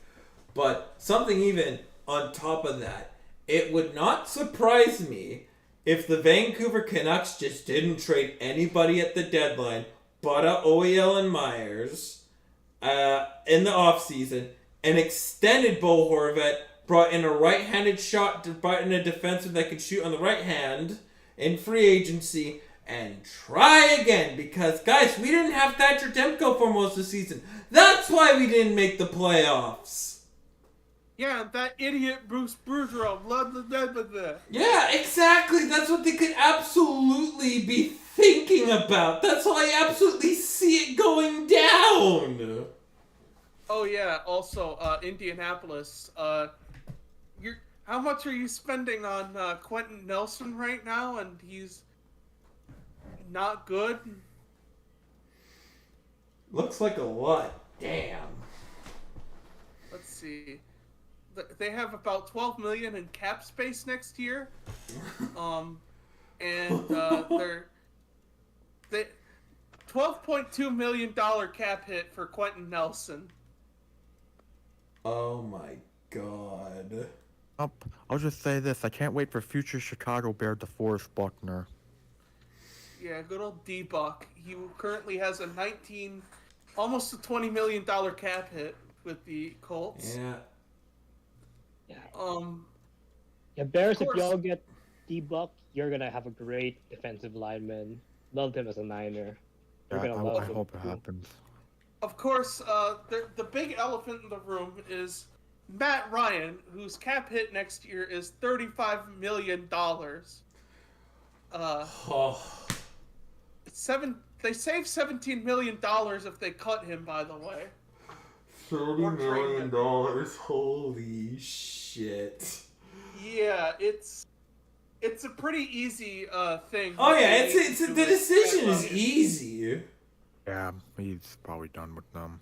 But something even on top of that, it would not surprise me if the Vancouver Canucks just didn't trade anybody at the deadline, but OEL and Myers, in the offseason, and extended Bo Horvat, brought in a right-handed shot, brought in a defenseman that could shoot on the right hand in free agency, and try again. Because, guys, we didn't have Thatcher Demko for most of the season. That's why we didn't make the playoffs. Yeah, that idiot Bruce Boudreau. Blah, blah, blah, blah, blah. Yeah, exactly. That's what they could absolutely be thinking about. That's how I absolutely see it going down. Oh yeah. Also, Indianapolis. How much are you spending on Quentin Nelson right now? And he's not good. Looks like a lot. Damn. Let's see. They have about 12 million in cap space next year. And they $12.2 million cap hit for Quentin Nelson. Oh my god. I'll just say this: I can't wait for future Chicago Bear DeForest Buckner. Yeah, good old D-Buck. He currently has a almost a $20 million cap hit with the Colts. Yeah. Yeah. Yeah, Bears, Of if course. y'all get D-Buck, you're going to have a great defensive lineman. Loved him as a Niner. You're Yeah, going to love I him. hope it too. happens. Of course, the big elephant in the room is Matt Ryan, whose cap hit next year is $35 million. Oh. They save $17 million if they cut him, by the way. $30 million. Holy shit. Yeah, it's a pretty easy thing. Oh yeah, They it's do the with decision Matt is Ryan. easy. Yeah, he's probably done with them.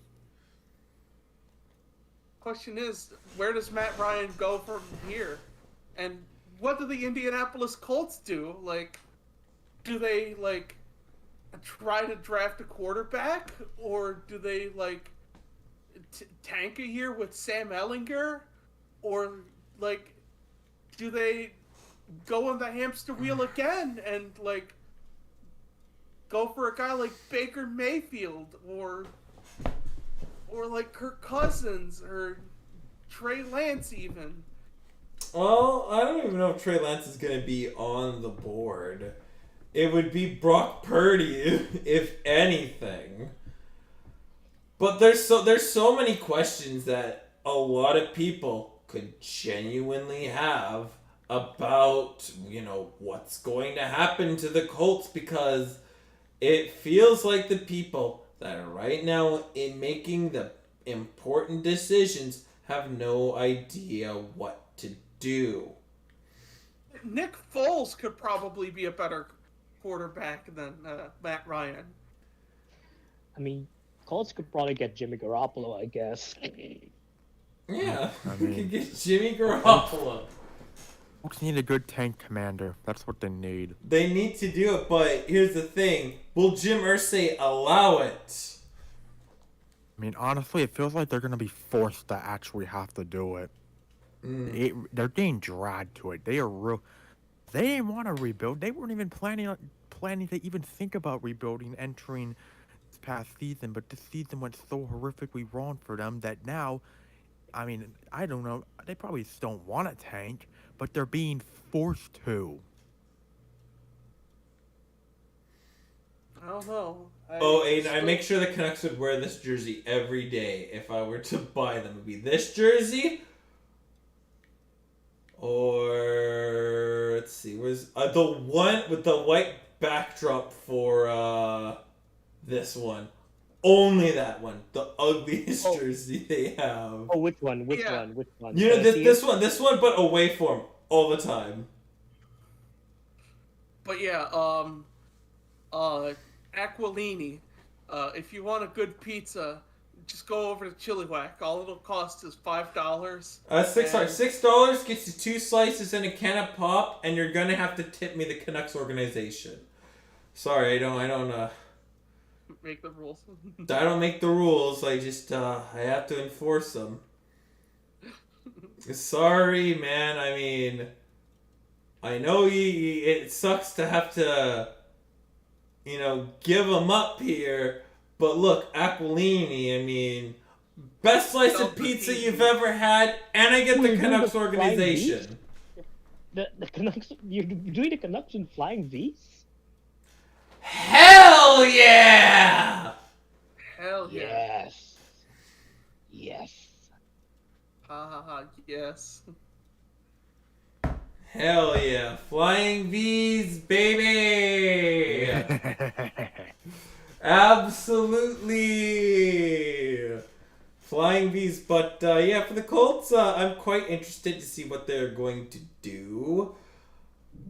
Question is, where does Matt Ryan go from here? And what do the Indianapolis Colts do? Like, do they, like, try to draft a quarterback? Or do they, like, tank a year with Sam Ellinger? Or, like, do they go on the hamster wheel again and, like, go for a guy like Baker Mayfield or like Kirk Cousins or Trey Lance even? Well, I don't even know if Trey Lance is going to be on the board. It would be Brock Purdy, if anything. But there's so many questions that a lot of people could genuinely have about, what's going to happen to the Colts, because it feels like the people that are right now in making the important decisions have no idea what to do. Nick Foles could probably be a better quarterback than Matt Ryan. I mean, Colts could probably get Jimmy Garoppolo, I guess. Yeah, I we mean- could get Jimmy Garoppolo. Folks need a good tank commander. That's what they need. They need to do it, but here's the thing. Will Jim Irsay allow it? I mean, honestly, it feels like they're gonna be forced to actually have to do it. They're getting dragged to it. They are real. They didn't want to rebuild. They weren't even planning to even think about rebuilding entering this past season. But this season went so horrifically wrong for them that now, I mean, I don't know. They probably just don't want to tank, but they're being forced to. I don't know. Aiden, I make sure the Canucks would wear this jersey every day if I were to buy them. It would be this jersey, or let's see, where's the one with the white backdrop for this one? Only that one, the ugliest jersey they have. Oh, which one? Which Yeah. one? Which one? You know Tennessee? this one, but away form all the time. But yeah, Aquilini. If you want a good pizza, just go over to Chiliwhack. All it'll cost is $5. $6 gets you 2 slices and a can of pop, and you're gonna have to tip me the Canucks organization. Sorry, I don't Make the rules. I don't make the rules. I just I have to enforce them. Sorry, man. I mean, I know it sucks to have to, give them up here. But look, Aquilini, I mean, best slice of pizza you've ever had, and I get the You're doing Canucks the Flying organization. The Canucks. You're doing the Canucks in flying V's? Hell yeah! Hell yeah. Yes. Yes. Ha ha ha. Yes. Hell yeah. Flying V's, baby! Absolutely! Flying V's, but yeah, for the Colts, I'm quite interested to see what they're going to do.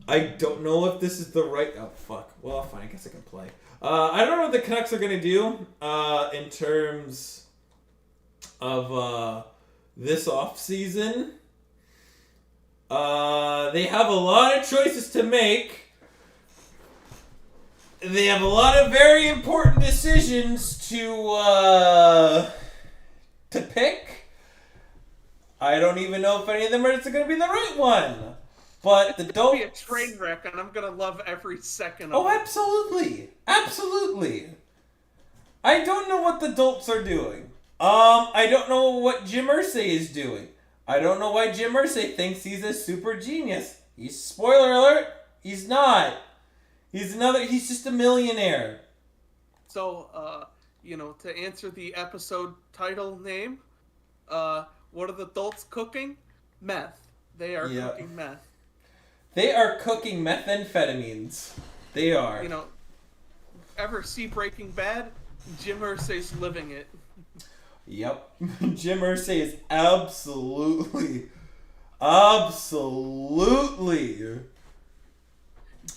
I don't know if this is the right... Oh, fuck. Well, fine, I guess I can play. I don't know what the Canucks are going to do in terms of this offseason. They have a lot of choices to make. They have a lot of very important decisions to pick. I don't even know if any of them are going to be the right one. But the Dolts... be a train wreck, and I'm gonna love every second of Oh, it. absolutely. Absolutely. I don't know what the Dolts are doing. I don't know what Jim Irsay is doing. I don't know why Jim Irsay thinks he's a super genius. Spoiler alert, he's not. He's just a millionaire. So, to answer the episode title name, what are the Dolts cooking? Meth. They are cooking meth. They are cooking methamphetamines. They are. Ever see Breaking Bad? Jim Irsay's living it. Yep. Jim Irsay is absolutely.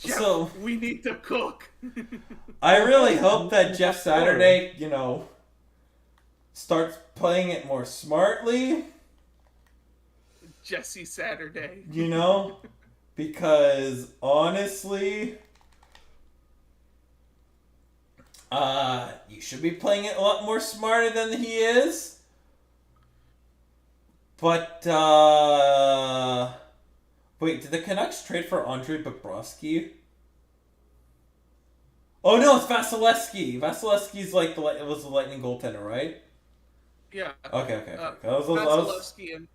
Jeff, we need to cook. I really hope that Jeff Saturday, starts playing it more smartly. Jesse Saturday. Because honestly, you should be playing it a lot more smarter than he is. But, wait, did the Canucks trade for Andre Bobrovsky? Oh no, it's Vasilevsky. Vasilevsky's it was the Lightning goaltender, right? Yeah. Okay. Vasilevsky, and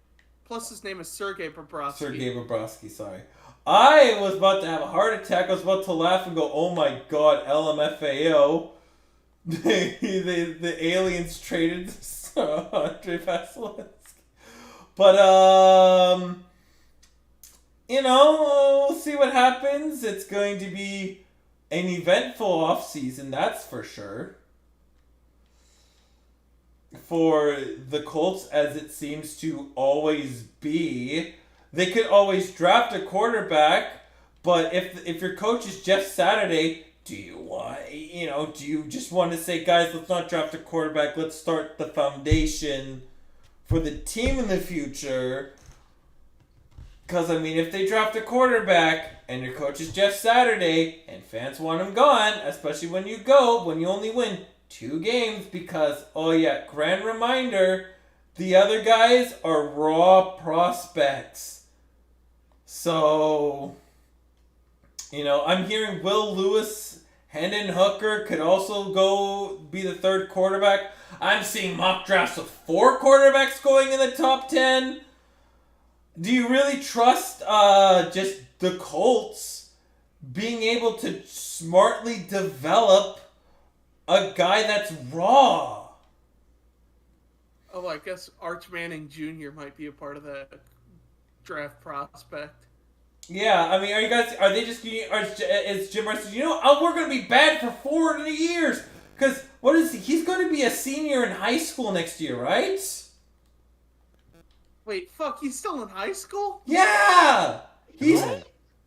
plus his name is Sergei Bobrovsky. Sergei Bobrovsky, sorry. I was about to have a heart attack. I was about to laugh and go, oh my god, LMFAO. the aliens traded Andre Vasilevsky. But, we'll see what happens. It's going to be an eventful offseason, that's for sure. For the Colts, as it seems to always be. They could always draft a quarterback, but if your coach is Jeff Saturday, do you just want to say, guys, let's not draft a quarterback, let's start the foundation for the team in the future? Because, if they draft a quarterback and your coach is Jeff Saturday and fans want him gone, especially when you only win 2 games because, grand reminder, the other guys are raw prospects. So, I'm hearing Will Lewis, Hendon Hooker could also go be the 3rd quarterback. I'm seeing mock drafts of 4 quarterbacks going in the top 10. Do you really trust just the Colts being able to smartly develop a guy that's raw? Oh, I guess Arch Manning Jr. might be a part of that draft prospect. Yeah, is Jim Irsay, we're going to be bad for 4 years. Because, what is he? He's going to be a senior in high school next year, right? Wait, fuck, he's still in high school? Yeah!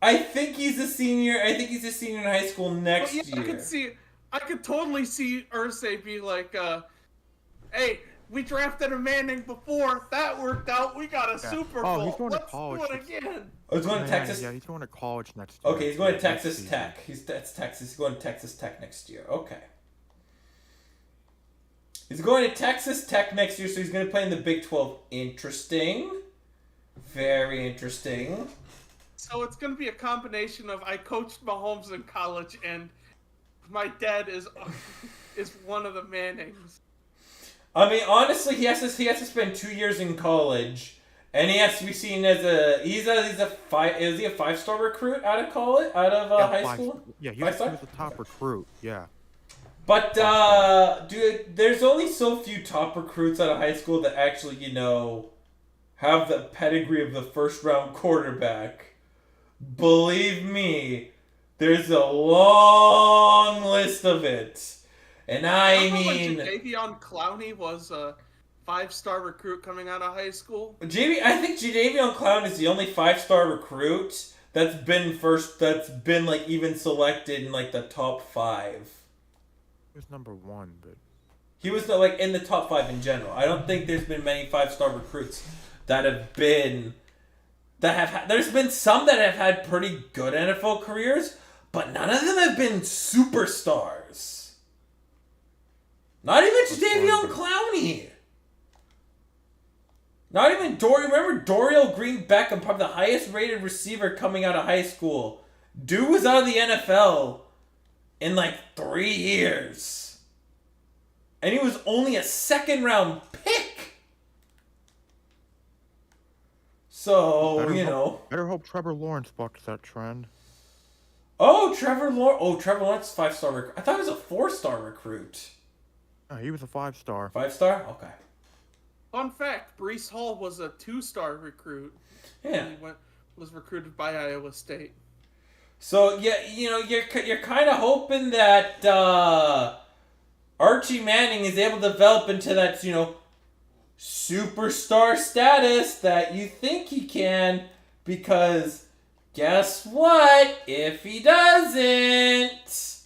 I think he's a senior in high school next year. I could totally see Irsay be like, hey, we drafted a Manning before. That worked out. We got a Super Bowl. Oh, he's going to Let's college. do it again. Oh, he's going to Texas? Yeah, he's going to college next year. Okay, he's going to Texas Tech. That's Texas. He's going to Texas Tech next year. Okay. He's going to Texas Tech next year, so he's going to play in the Big 12. Interesting. Very interesting. So it's going to be a combination of I coached Mahomes in college and my dad is one of the Mannings. Honestly, he has to spend 2 years in college, and he has to be seen as a 5-star recruit out of college, high school. Yeah, he was the top recruit. Yeah. But dude, there's only so few top recruits out of high school that actually have the pedigree of the 1st round quarterback. Believe me, there's a long list of it. And I Remember mean, when Jadeveon Clowney was a 5-star recruit coming out of high school? I think Jadeveon Clown is the only 5-star recruit that's been like even selected in like the top 5. He was number 1, but He was like in the top 5 in general. I don't think there's been many 5-star recruits that have been there's been some that have had pretty good NFL careers, but none of them have been superstars. Not even Jadeveon Clowney. Not even remember Dorial Green Beckham, probably the highest rated receiver coming out of high school. Dude was out of the NFL in like 3 years. And he was only a 2nd round pick. So, better hope Trevor Lawrence bucks that trend. Oh, Trevor Lawrence 5-star recruit. I thought he was a 4-star recruit. No, he was a 5-star. 5-star? Okay. Fun fact, Breece Hall was a 2-star recruit. Yeah. He was recruited by Iowa State. So, yeah, you're kind of hoping that Archie Manning is able to develop into that, superstar status that you think he can, because guess what? If he doesn't,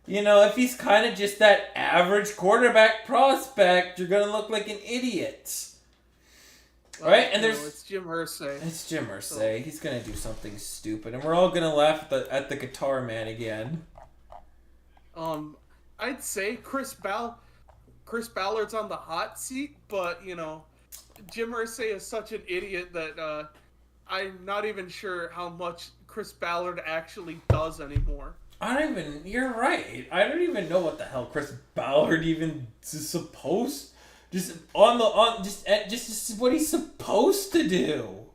if he's kind of just that average quarterback prospect, you're going to look like an idiot. Right? And it's Jim Irsay. It's Jim Irsay. So. He's going to do something stupid, and we're all going to laugh at the guitar man again. I'd say Chris Ballard's on the hot seat, but, Jim Irsay is such an idiot that I'm not even sure how much Chris Ballard actually does anymore. You're right. I don't even know what the hell Chris Ballard even is supposed, just what he's supposed to do.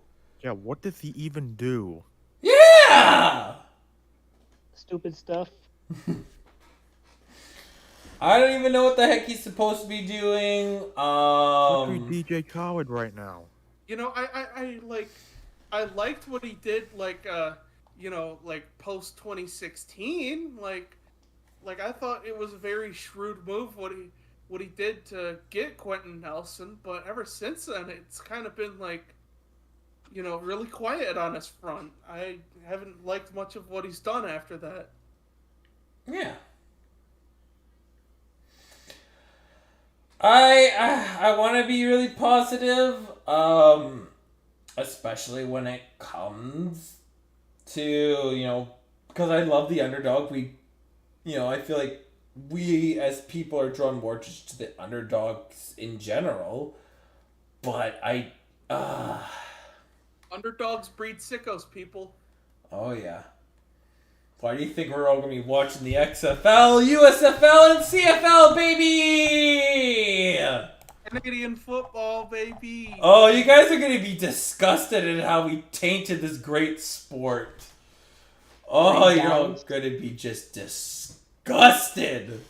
Yeah, what does he even do? Yeah! Stupid stuff. I don't even know what the heck he's supposed to be doing. DJ Khaled right now. I liked what he did, post 2016. I thought it was a very shrewd move what he did to get Quentin Nelson, but ever since then it's kind of been really quiet on his front. I haven't liked much of what he's done after that. Yeah. I want to be really positive, especially when it comes to, because I love the underdog. I feel like we as people are drawn more just to the underdogs in general, but underdogs breed sickos, people. Oh, yeah. Why do you think we're all going to be watching the XFL, USFL, and CFL, baby? Canadian football, baby. Oh, you guys are going to be disgusted at how we tainted this great sport. Oh, you're all going to be just disgusted.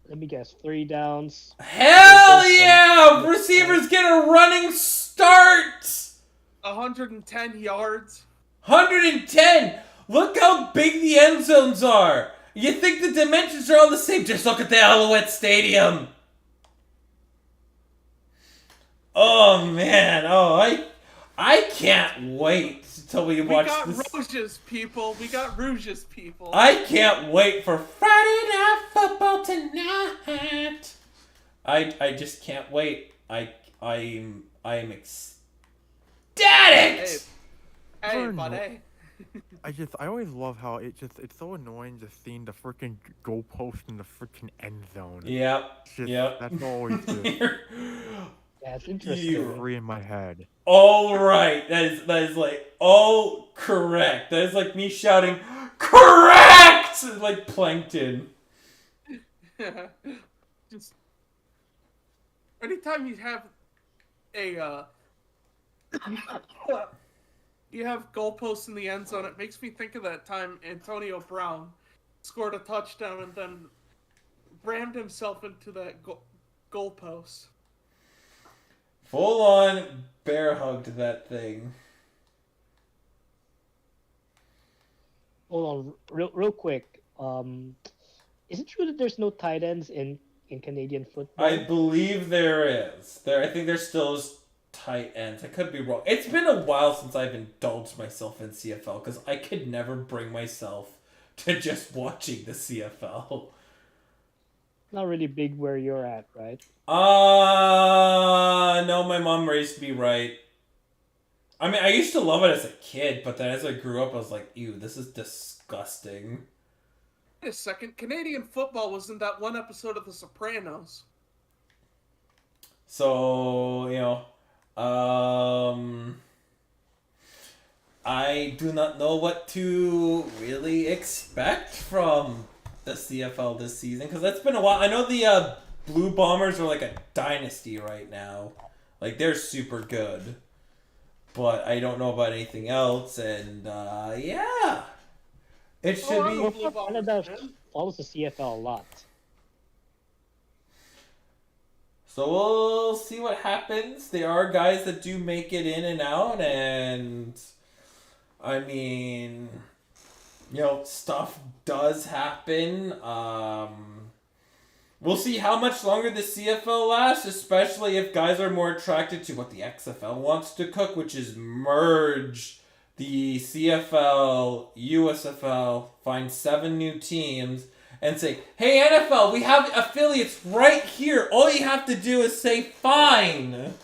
Let me guess, 3 downs. Hell yeah! Receivers get a running start! 110 yards. 110! Look how big the end zones are! You think the dimensions are all the same? Just look at the Alouette Stadium! Oh, man. Oh, I can't wait until we watch this. We got Rouges, people. We got Rouges, people. I can't wait for Friday Night Football tonight. I just can't wait. I am ecstatic! Hey, buddy. I always love how it's so annoying just seeing the freaking goalpost in the freaking end zone. Yep. That's always just Yeah, it's interesting. free in my head. All right. That is like all correct. That is like me shouting correct like Plankton. Just anytime you have a you have goalposts in the end zone, it makes me think of that time Antonio Brown scored a touchdown and then rammed himself into that goalpost. Full on bear hugged that thing. hold on, real quick. Is it true that there's no tight ends in Canadian football? I believe there is. I think there still is tight ends. I could be wrong. It's been a while since I've indulged myself in CFL because I could never bring myself to just watching the CFL. Not really big where you're at, right? No, my mom raised me right. I mean, I used to love it as a kid, but then as I grew up, I was like, ew, this is disgusting. Wait a second. Canadian football was in that one episode of The Sopranos. So, I do not know what to really expect from the CFL this season, because that's been a while. I know the Blue Bombers are like a dynasty right now. Like, they're super good. But I don't know about anything else, and yeah. It should be... Well, Canada follows the CFL a lot. So we'll see what happens. There are guys that do make it in and out, and I mean, stuff does happen. We'll see how much longer the CFL lasts, especially if guys are more attracted to what the XFL wants to cook, which is merge the CFL, USFL, find 7 new teams, and say, hey, NFL, we have affiliates right here. All you have to do is say fine.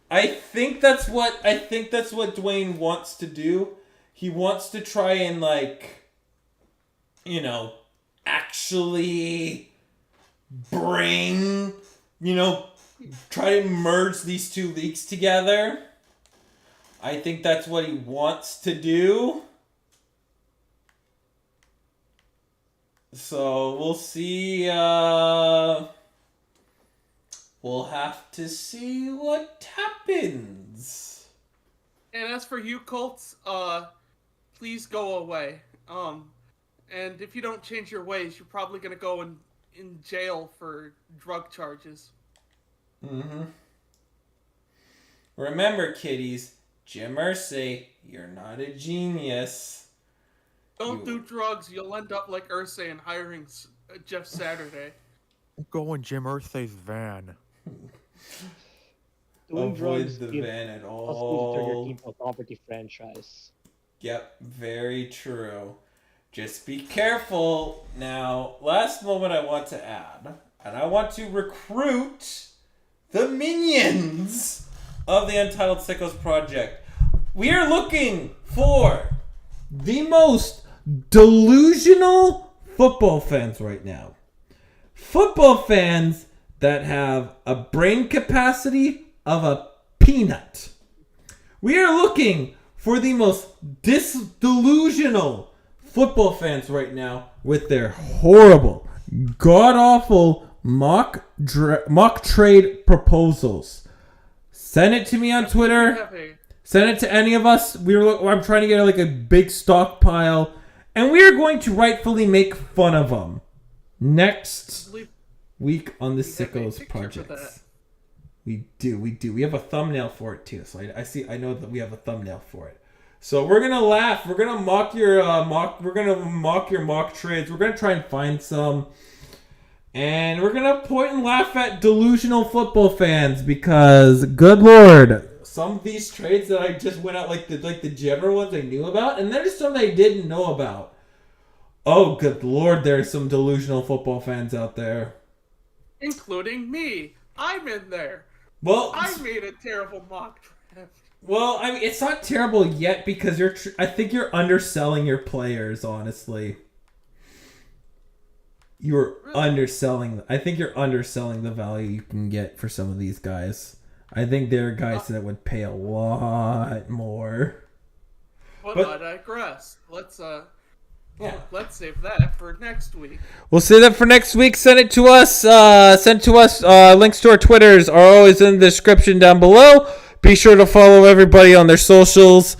I think that's what Dwayne wants to do. He wants to try and actually bring, try to merge these two leagues together. I think that's what he wants to do. So we'll see. We'll have to see what happens. And as for you, Colts, please go away. And if you don't change your ways, you're probably gonna go in jail for drug charges. Mm-hmm. Remember, kiddies, Jim Irsay, you're not a genius. Don't do drugs. You'll end up like Irsay and hiring Jeff Saturday. Go in Jim Irsay's van. Doing Avoid drugs the give van at possibility to turn your all. team to a property franchise. Yep, very true. Just be careful. Now, last moment I want to add, and I want to recruit the minions of the Untitled Sickos Project. We are looking for the most delusional football fans right now. Football fans that have a brain capacity of a peanut. We are looking for the most delusional football fans right now with their horrible, god-awful mock trade proposals. Send it to me on Twitter. Send it to any of us. I'm trying to get a big stockpile, and we are going to rightfully make fun of them next week on the Sickos Project. We do. We have a thumbnail for it too. So I know that we have a thumbnail for it. So we're gonna laugh. We're gonna mock your mock trades. We're gonna try and find some, and we're gonna point and laugh at delusional football fans because, good lord, some of these trades that I just went out like the general ones I knew about, and there's some I didn't know about. Oh, good lord, there's some delusional football fans out there, including me. I'm in there. Well, I made a terrible mock draft. Well, I mean, it's not terrible yet because I think you're underselling your players, honestly. You're underselling. I think you're underselling the value you can get for some of these guys. I think there are guys that would pay a lot more. But I digress. Let's save that for next week. We'll save that for next week. Send it to us. Links to our Twitters are always in the description down below. Be sure to follow everybody on their socials.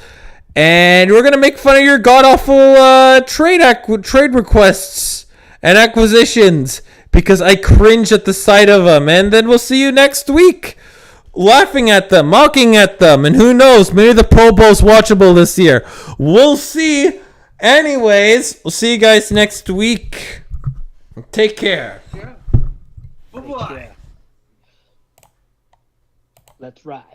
And we're going to make fun of your god-awful trade requests and acquisitions because I cringe at the sight of them. And then we'll see you next week laughing at them, mocking at them, and who knows, maybe the Pro Bowl's watchable this year. We'll see. Anyways, we'll see you guys next week. Take care. Yeah. Bye-bye. Yeah. Let's ride.